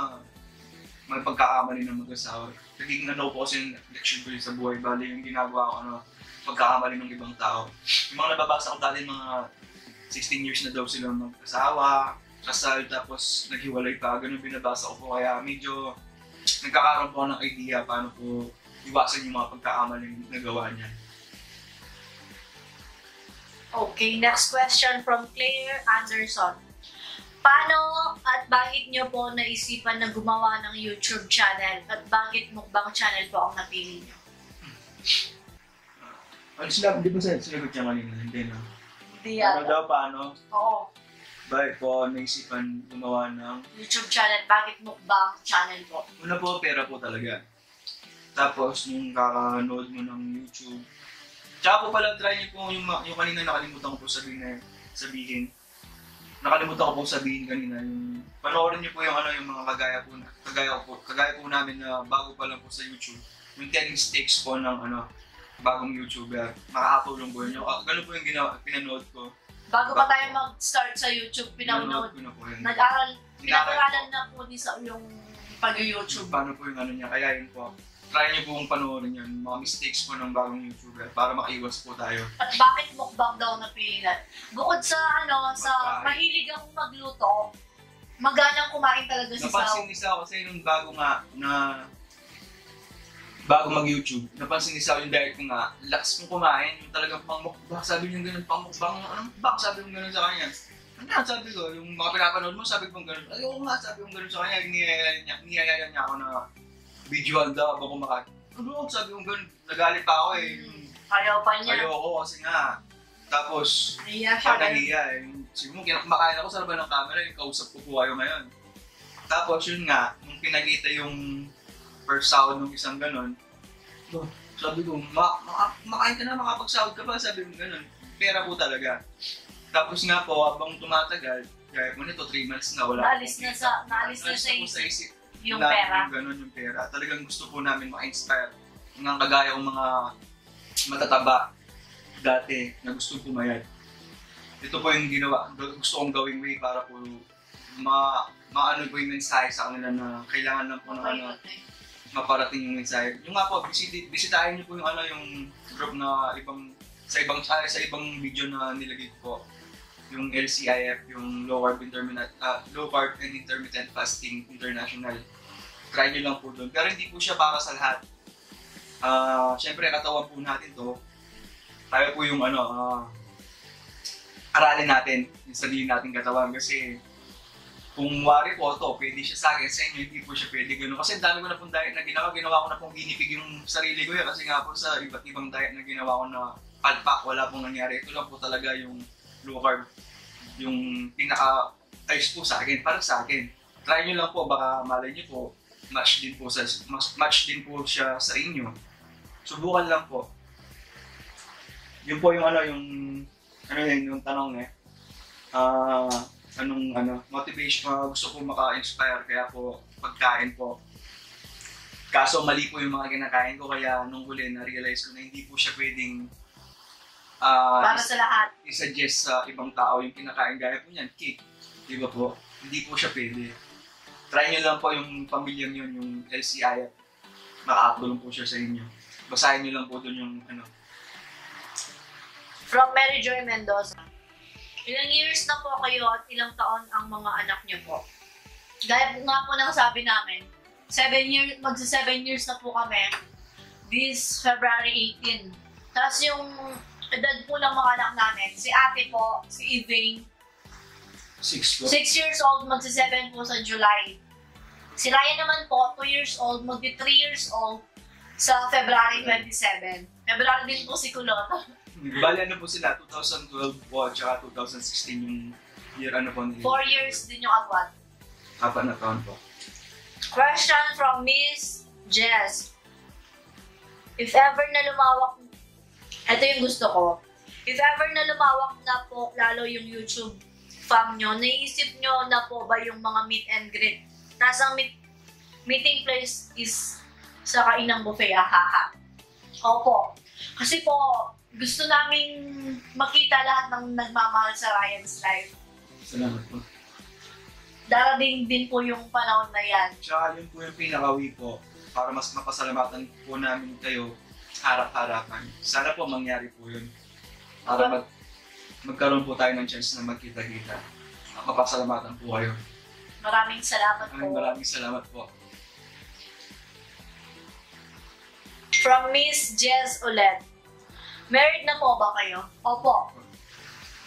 B: pagkakamali ng mag-asawa. Naging po kasi yung leksyon ko sa buhay. Bali yung ginagawa ko, pagkakamali ng ibang tao. Yung mga nababasa ko dati, mga 16 years na daw silang mag-asawa, kasal, tapos naghiwalay pa. Ganun binabasa ko po. Kaya medyo nagkakaroon po ako ng idea paano po iwasan yung mga pagkakamaling nagawa niya.
A: Okay, next question from Claire Anderson. Paano at bakit nyo po naisipan na gumawa ng YouTube channel at bakit mukbang channel po ang napili nyo?
B: Ano sila, di ba sinagot niya kanina? Hindi na.
A: Hindi
B: Ano daw, paano?
A: Oo,
B: Bakit po naisipan gumawa ng...
A: YouTube channel, bakit mukbang channel po?
B: Una po, pera po talaga. Tapos, yung kakanood mo ng YouTube. Tsaka po pala, try niyo po yung kanina nakalimutan ko po sabihin. Nakalimutan ko po sabihin kanina, yung panoorin niyo po yung yung mga kagaya po namin na bago pa lang po sa YouTube. Yung 10 mistakes po ng bagong YouTuber. Makakatulong po yun. Ganun po yung pinanood ko.
A: Bago pa tayo mag-start sa YouTube, pinanood
B: ko na po yun.
A: pinag-aralan na po sa yung pag-YouTube.
B: Paano po yung niya, kaya yun po. Try niyo pong panoorin yan, mga mistakes po ng bagong YouTuber para makaiwas po tayo.
A: At bakit mukbang daw napili natin? Bukod sa sa mahilig akong magluto, maganang kumain talaga si Sao.
B: Napansin ni Sao kasi nung bago bago mag-YouTube, napansin ni Sao yung diet ko nga, lakas kong kumain, yung talagang pang-mukbang, sabi niya ganun, pang-mukbang, anong mukbang, sabi mo ganun sa kanya. Ano sabi ko, yung mga pinapanood mo, sabi ko ganun, ay oo nga, sabi ko ganun sa kanya, niyayaya niya ako na visual daw ako kumakain. Ano, sabi ko ganun, nagalit pa ako eh.
A: Ayaw pa niya.
B: Ayaw ako kasi nga. Tapos,
A: Nahiya siya.
B: nahiya eh. Siguro kumakain ako sa laban ng camera, yung kausap ko po kayo ngayon. Tapos yun nga, nung pinakita yung first sahod ng isang ganun, sabi ko, makain ka na, makapagsahod ka pa, sabi ko ganun. Pera po talaga. Tapos nga po, habang tumatagal, gaya mo nito, 3 months na, wala
A: Naalis na sa isip yung
B: wala
A: pera.
B: Yung ganun yung pera. Talagang gusto po namin maka-inspire. Yung kagaya ng mga matataba dati na gusto pumayat. Ito po yung gusto kong gawing way para po maano po yung mensahe sa kanila na kailangan lang po na maparating yung mensahe. Yung nga po, bisitahin niyo po yung yung group na sa ibang video na nilagay ko po. Yung LCIF, yung Low Carb and Intermittent Fasting International. Try niyo lang po doon. Pero hindi po siya para sa lahat. Siyempre, katawan po natin to. Tayo po yung aralin natin yung sarili nating katawan kasi kung wari po ito, pwede siya sa akin, sa inyo hindi po siya pwede gano'n. Kasi ang dami ko na pong diet na ginawa ko na pong ginipig yung sarili ko kasi nga po sa iba't ibang diet na ginawa ko na palpak, wala pong nangyari. Ito lang po talaga yung low carb, yung pinaka-ayos po sa akin, para sa akin. Try nyo lang po, baka malay nyo po, match din po siya sa inyo. Subukan lang po. Yun po yung yung tanong motivation, gusto ko maka-inspire, kaya po pagkain po. Kaso mali po yung mga kinakain ko, kaya nung huli na-realize ko na hindi po siya pwedeng
A: para sa lahat.
B: I-suggest sa ibang tao yung kinakain, gaya po niyan, cake. Di ba po? Hindi po siya pwede. Try nyo lang po yung pamilyang yun, yung LCI. Makakatulong po siya sa inyo. Basahin nyo lang po dun yung
A: From Mary Joy Mendoza. Ilang years na po kayo at ilang taon ang mga anak niyo po? Gaya nga po ng sabi namin, 7 years na po kami this February 18. Tapos yung edad po ng mga anak namin, si ate po, si Ivane, 6 years old, magsi-7 po sa July. Si Ryan naman po, 2 years old, magti-3 years old sa February 27. February din po si Kulot.
B: Bali po sila, 2012 po at saka 2016 yung year po nila.
A: 4 years din yung agwat.
B: 4 na taon po.
A: Question from Miss Jess. If ever na lumawak, ito yung gusto ko. If ever na lumawak na po lalo yung YouTube fam nyo, naisip nyo na po ba yung mga meet and greet? Nasang meeting place is sa kainang buffet, haha. Opo. Kasi po, gusto naming makita lahat ng nagmamahal sa Ryan's Life.
B: Salamat po.
A: Darating din po yung panahon na yan.
B: Tsaka yun po yung pinakawi po para mas mapasalamatan po namin kayo harap-harapan. Sana po mangyari po yun. Para magkaroon po tayo ng chance na magkita-kita. Mapasalamatan po kayo.
A: Maraming salamat po.
B: Maraming salamat po.
A: From Miss Jess ulit. Married na po ba kayo? Opo.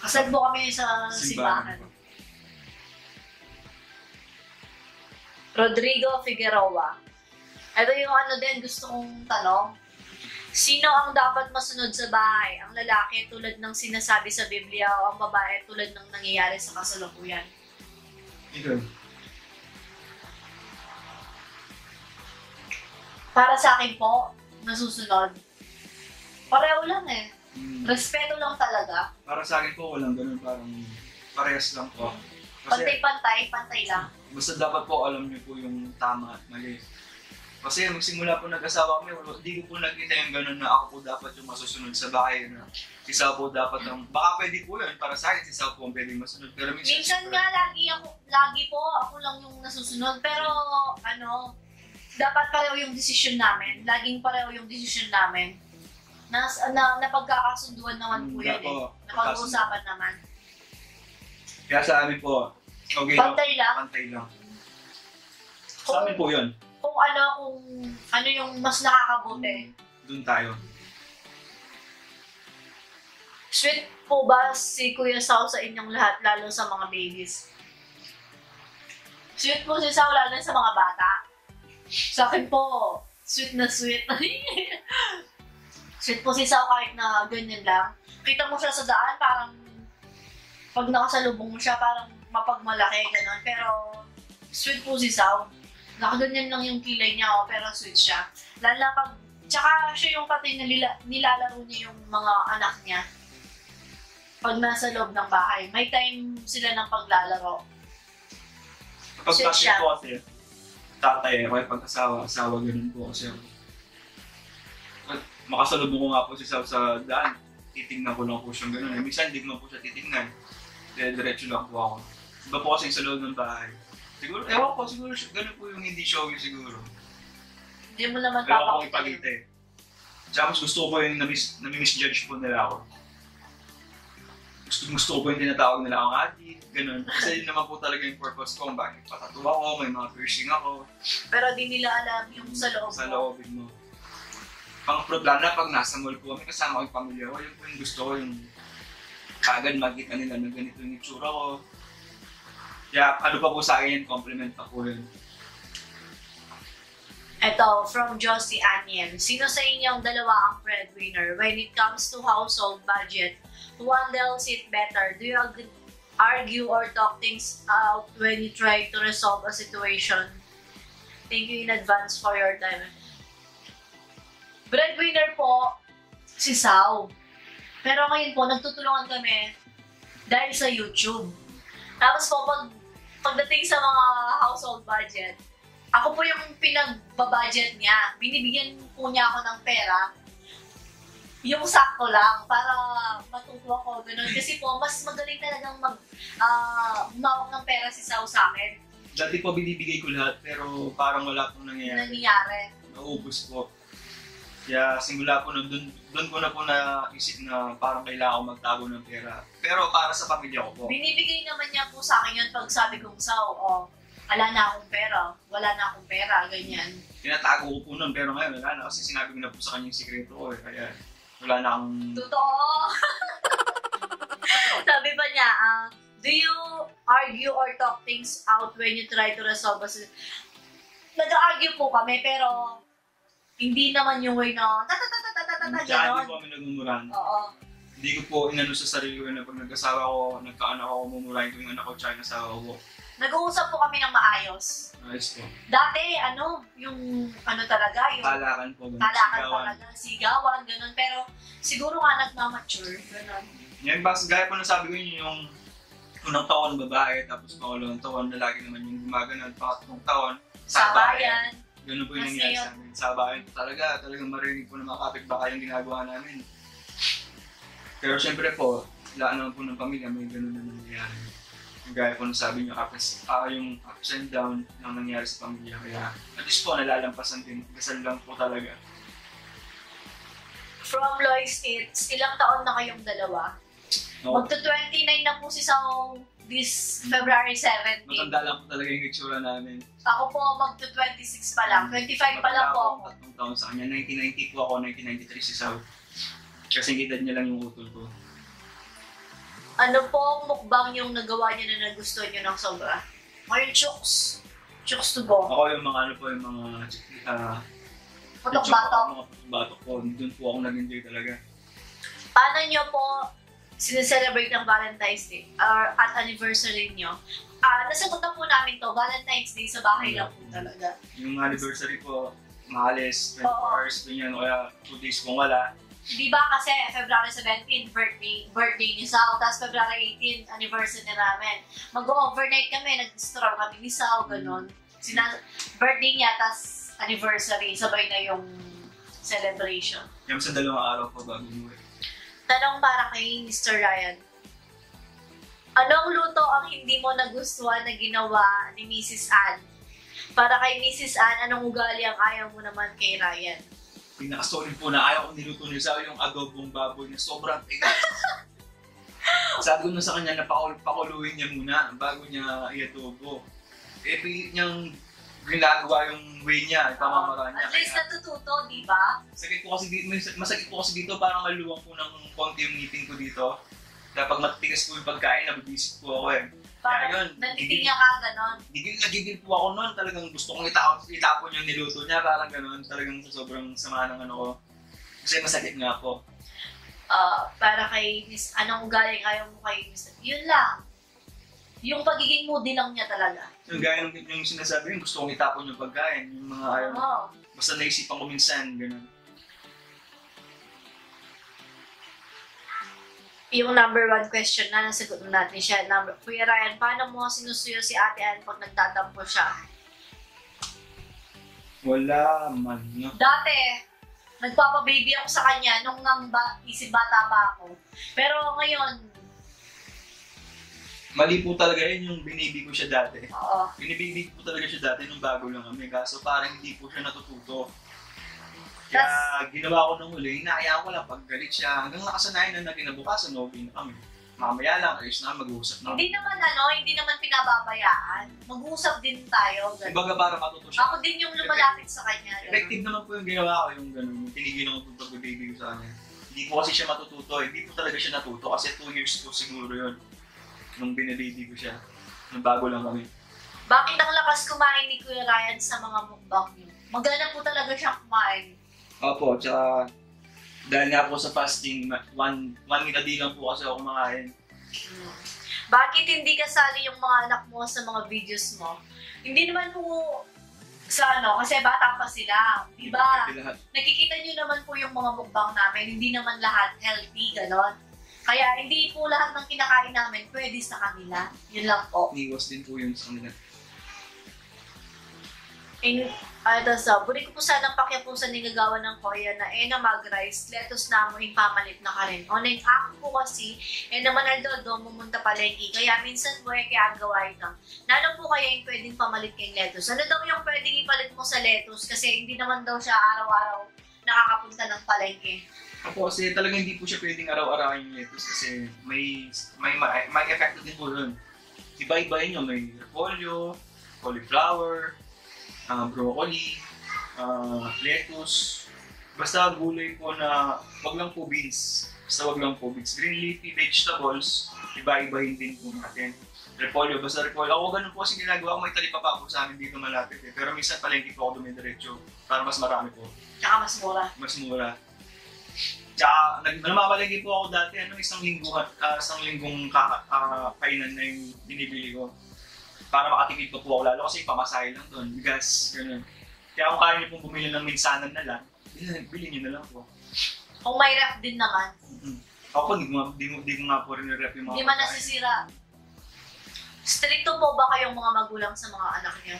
A: Kasal po kami sa simbahan. Rodrigo Figueroa. Ito yung din gusto kong tanong. Sino ang dapat masunod sa bahay? Ang lalaki tulad ng sinasabi sa Biblia o ang babae tulad ng nangyayari sa kasalukuyan?
B: Ikaw.
A: Para sa akin po, nasusunod. Pareho lang eh. Respeto lang talaga.
B: Para sa akin po, walang ganun. Parang parehas lang po.
A: Pantay-pantay, pantay lang.
B: Basta dapat po alam niyo po yung tama at mali. Kasi magsimula po nag-asawa kami, hindi ko po nakita yung ganun na ako po dapat yung masusunod sa bahay. Na isa po dapat ang, baka pwede po yun, para sa akin, isa po ang pwedeng masunod. Pero
A: minsan nga, lagi po ako lang yung nasusunod. Pero, dapat pareho yung desisyon namin. Laging pareho yung desisyon namin. Napagkakasunduan naman po yan eh. Napag-uusapan naman.
B: Kaya sa amin po, okay
A: Pantay lang?
B: Pantay lang. Sa amin po yun.
A: kung ano yung mas nakakabuti.
B: Doon tayo.
A: Sweet po ba si Kuya Sao sa inyong lahat, lalo sa mga babies? Sweet po si Sao lalo sa mga bata. Sa akin po, sweet na sweet. Sweet po si Sao kahit na ganyan lang. Kita mo siya sa daan, parang pag nakasalubong mo siya, parang mapagmalaki, gano'n. Pero sweet po si Sao. Nakaganyan lang yung kilay niya, pero sweet siya. Lalo na pag, tsaka siya yung pati nilalaro niya yung mga anak niya. Pag nasa loob ng bahay, may time sila ng paglalaro.
B: Kapag
A: Sweet
B: kasi
A: siya.
B: po kasi, tatay, kaya pag-asawa, ganun po kasi ako. Makasalubong ko nga po si Sao sa daan, titignan ko lang po siyang ganun. Minsan hindi ko po siya titignan. Diretso lang po ako. Iba po kasi sa loob ng bahay. Siguro, ewan ko, siguro ganun po yung hindi showy siguro.
A: Hindi mo naman
B: Ewan ko
A: papakita
B: ipagita eh. Tsaka mas gusto ko po yung nami-misjudge po nila ako. Gusto ko po yung tinatawag nila akong adik, ganun. Kasi yun naman po talaga yung purpose ko. Bakit patatawa ako, may mga piercing ako.
A: Pero di nila alam yung sa loob
B: Sa
A: mo.
B: loobin mo. Pang-problem na pag nasa mall po kami, kasama ko yung pamilya ko, yun po yung gusto ko, yung kagad makita nila na ganito yung itsura ko. Kaya ano pa po sa akin yun, compliment pa po yun.
A: Ito, from Josie Anyen. Sino sa inyong dalawa ang breadwinner? When it comes to household budget, who handles it better? Do you argue or talk things out when you try to resolve a situation? Thank you in advance for your time. Breadwinner po, si Sao. Pero ngayon po, nagtutulungan kami dahil sa YouTube. Tapos po, pagdating sa mga household budget, ako po yung pinagbabudget niya. Binibigyan po niya ako ng pera. Yung sakto lang para matuto ako. Ganun. Kasi po, mas magaling talagang humawak ng pera si Sao sa akin.
B: Dati po binibigay ko lahat pero parang wala pong nangyayari. Naubos po. Kaya simula po na doon ko na po naisip na parang kailangan ko magtago ng pera. Pero para sa pamilya ko po.
A: Binibigay naman niya po sa akin yun pag sabi kong, Sao, wala na akong pera, ganyan.
B: Tinatago ko po nun pero ngayon wala na kasi sinabi ko na po sa kanya yung sikreto ko eh. Kaya wala na akong...
A: Totoo! Sabi pa niya, do you argue or talk things out when you try to resolve a situation? Nag-argue po kami pero hindi naman yung way na
B: Tsaka hindi
A: gano'n.
B: po kami nagmumuran.
A: Oo.
B: Hindi ko po inano sa sarili ko na pag nag-asawa ko, nagkaanak ako, mumurahin ko yung anak ko tsaka yung asawa ko.
A: Nag-uusap po kami ng maayos.
B: Ayos po.
A: Dati, yung talaga, yung
B: Talakan po.
A: talakan
B: sigawan.
A: talaga, sigawan, gano'n. Pero siguro nga nagmamature, gano'n.
B: Yan ba, gaya po na sabi ko yun yung unang taon babae, tapos pangalawang taon lalaki naman yung gumagana, pangatlong taon
A: Sabayan.
B: Ganun po yung
A: Mas
B: nangyari
A: ngayon.
B: sa amin. Sabayan po talagang marinig po ng mga kapitbahay yung ginagawa namin. Pero syempre po, lahat naman po ng pamilya may ganun na nangyayari. Yung gaya po na sabi niyo, yung ups and down na nangyari sa pamilya. Kaya at least po nalalampasan din. Gasal lang po talaga.
A: From Loy States, ilang taon na kayong dalawa?
B: No?
A: Magto-29 na po si Sao this February 17.
B: Matanda lang po talaga yung itsura namin.
A: Ako po magto-26 pa lang. 25 pa lang po ako.
B: Tatlong taon sa kanya. 1990 po ako, 1993 si Sao. Kasi edad niya lang yung utol ko.
A: Ano po ang mukbang yung nagawa niyo na nagustuhan niyo ng sobra? Ngayon, Chooks. Chooks to go.
B: Ako yung mga
A: Putok-batok.
B: Mga putok-batok po. Doon po ako nag-enjoy talaga.
A: Paano niyo po sineselebrate ng Valentine's Day or at anniversary niyo? Nasagot na po namin to, Valentine's Day sa bahay lang po talaga.
B: Yung anniversary po, maalis, 24
A: Oo.
B: hours din yan, kaya 2 days kung wala.
A: Di ba kasi February 17, birthday ni Sao, tapos February 18, anniversary namin. Mag-overnight kami, nag-stroll kami ni Sao, gano'n. Birthday niya, tapos anniversary, sabay na yung celebration.
B: Yung sa 2 araw po bago umuwi.
A: Tanong para kay Mr. Ryan. Anong luto ang hindi mo nagustuhan na ginawa ni Mrs. Ann? Para kay Mrs. Ann, anong ugali ang ayaw mo naman kay Ryan?
B: Pinaka-solid po na ayaw kong niluto niya sa yung adobong baboy na sobrang tigas. Sabi ko na sa kanya na pakuluin niya muna bago niya i-adobo. Eh, pilit niyang ginagawa yung way niya, pamamaraan niya.
A: At least natututo, di ba?
B: Masakit po kasi dito, parang maluwang po ng konti yung ngipin ko dito. Kapag matigas po yung pagkain, nabibisip po ako eh.
A: Parang natitingnan ka, ganon.
B: Nagigil po ako noon, talagang gusto kong itapon yung niluto niya, parang gano'n, talagang sa sobrang sama ng ano ko. Kasi masakit nga po.
A: Para kay Miss, anong galing ayaw mo kay Miss? Yun lang. Yung pagiging moody lang niya talaga.
B: Yung gaya ng yung sinasabi yung gusto kong itapon yung pagkain, yung mga ayaw.
A: Oo.
B: Basta naisipan ko minsan, gano'n.
A: Yung number 1 question na nasagot natin siya. Kuya Ryan, paano mo sinusuyo si Ate Ann pag nagtatampo siya?
B: Wala man, no?
A: Dati, nagpapababy ako sa kanya nung isip bata pa ako. Pero ngayon,
B: Mali po talaga yun yung binibi ko siya dati.
A: oo.
B: Binibibi ko talaga siya dati nung bago lang kami, kaso parang hindi po siya natututo. Kaya ginawa ko nung huli, hinahayaan ko lang pag galit siya, hanggang nakasanayan na kinabukasan, okay na kami. Mamaya lang, ayos na, mag-uusap na.
A: Hindi naman pinababayaan. Mag-uusap din tayo. Ganun.
B: Ibaga para matuto siya.
A: Ako din yung lumalapit sa kanya. Ganun.
B: Effective naman po yung ginawa ko, yung gano'n, yung tinigilan ko pag baby ko sa kanya. Hindi po kasi siya matututo, hindi po talaga siya natuto kasi 2 years po siguro yun. Nung binababy ko siya, nung bago lang kami.
A: Bakit ang lakas kumain ni Kuya Ryan sa mga mukbang niyo? Magana po talaga siyang kumain.
B: Opo, tsaka dahil nga po sa fasting, one meal a day lang po kasi ako kumakain.
A: Bakit hindi kasali yung mga anak mo sa mga videos mo? Hindi naman po sa kasi bata pa sila. Diba? Nakikita nyo naman po yung mga mukbang namin, hindi naman lahat healthy, ganon. Kaya hindi po lahat ng kinakain namin pwede sa kanila. Yun lang po.
B: Iwas din po yun sa kanila.
A: Buli ko po sanang pakyapusan ni gagawa ng koya na na mag-rice, lettuce na mo pamalit na ka rin. O nang ako po kasi, naman aldodo, mumunta palengke. Kaya minsan po kaya ang gawain ka. Nalo po kaya yung pwedeng pamalit kayong lettuce. Ano daw yung pwedeng ipalit mo sa lettuce? Kasi hindi naman daw siya araw-araw nakakapunta ng palengke.
B: Opo, kasi talagang hindi po siya pwedeng araw-arawin yung lettuce kasi may effect din po yun. Iba-ibahin nyo, may repolyo, cauliflower, broccoli, lettuce, basta gulay po na wag lang po beans. Basta wag lang po beans. Green leafy vegetables, iba-ibahin din po natin. Repolyo, basta repolyo. Ako ganun po kasi ginagawa ko, may talipapa po sa amin dito malapit eh. Pero minsan palengke po ako dumidiretso para mas marami po.
A: Tsaka mas mura.
B: Mas mura. Tsaka, namamalagi po ako dati, isang linggong kainan na yung binibili ko. Para makatipid pa po ako lalo kasi pamasahe lang doon, bigas, gano'n. Kaya kung kaya niyo pong bumili ng minsanan na lang, bilhin niyo na lang po.
A: Kung may rep din naman.
B: Ako po, di ko nga po rin rep yung mga
A: Hindi man nasisira. Stricto po ba kayong mga magulang sa mga anak niyo?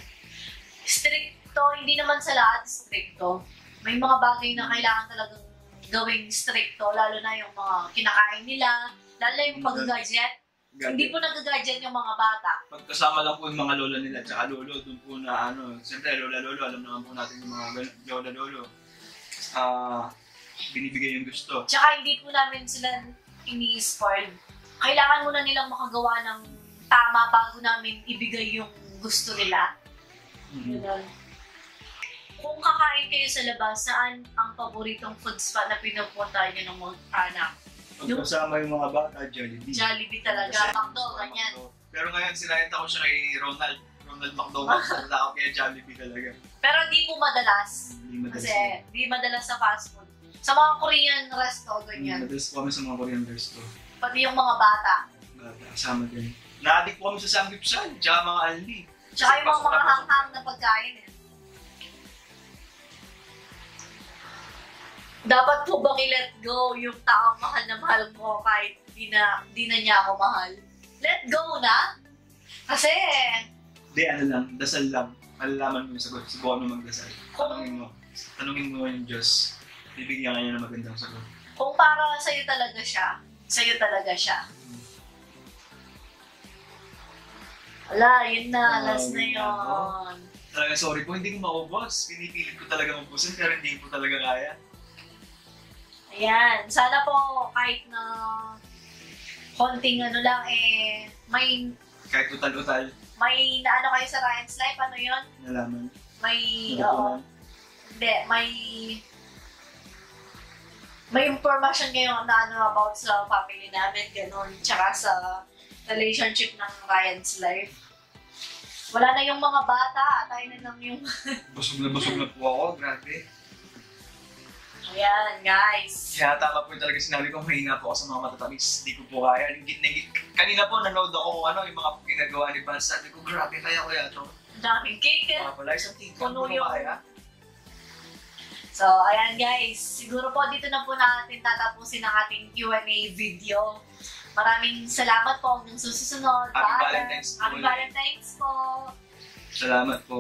A: Stricto, hindi naman sa lahat stricto. May mga bagay na kailangan talagang gawing stricto, lalo na yung mga kinakain nila, lalo na yung pag-gadget. Hindi po nag-gadget yung mga bata.
B: Pagkasama lang po yung mga lola nila, tsaka lolo, doon po na siyempre lola-lolo, alam naman po natin yung mga lola-lolo. Binibigay yung gusto.
A: Tsaka hindi po namin sila ini-spoil. Kailangan muna nilang makagawa ng tama bago namin ibigay yung gusto nila. Yun. Kung kakain kayo sa labas, saan ang paboritong food spot na pinupunta niyo ng mga anak?
B: Pagkasama yung mga bata, Jollibee.
A: Jollibee talaga, McDo, ganyan.
B: Pero ngayon, sinayanta ko siya kay Ronald McDonald. Sinayanta ko kaya Jollibee talaga.
A: Pero di po madalas.
B: Hindi madalas.
A: Kasi di madalas sa fast food. Sa mga Korean resto, ganyan.
B: Madalas po kami sa mga Korean resto.
A: Pati yung mga bata.
B: Kasama din. Na-addict po kami sa samgyeopsal, tsaka mga aldi.
A: Tsaka yung mga hanghang na pagkain eh. Dapat po bang i-let go yung taong mahal na mahal mo kahit di na niya ako mahal? Let go na? Kasi...
B: Hindi, dasal lang. Malalaman mo yung sagot. Subukan mo magdasal. Tanungin mo yung Diyos. Bibigyan ka niya ng magandang sagot.
A: Kung para sa'yo talaga siya. Wala, yun na. Last na yun.
B: Talaga, sorry po, hindi ko maubos. Pinipilit ko talaga mabusin, pero hindi ko talaga kaya.
A: Ayan. Sana po kahit na konting may...
B: Kahit utal-utal.
A: may naano kayo sa Ryan's Life, ano yun?
B: Nalaman.
A: May, hindi, may information ngayon na ano about sa family namin, gano'n, tsaka sa relationship ng Ryan's Life. Wala na yung mga bata, tayo na lang yung...
B: Busog na po ako, grabe.
A: Ayan, guys.
B: Kaya tama po yung talaga sinabi ko, mahina po ako sa mga matatamis. Hindi ko po kaya. Kanina po nanood ako yung mga ginagawa ni Vance. Sabi ko, grabe kaya ko yan.
A: Ang daming cake.
B: Wala isang tingin.
A: Puno
B: Ano
A: yung-
B: kaya?
A: So, ayan guys. Siguro po dito na po natin tatapusin ang ating Q&A video. Maraming salamat po hanggang susunod.
B: Happy
A: Bye.
B: Valentine's po.
A: Happy Valentine's po.
B: Salamat po.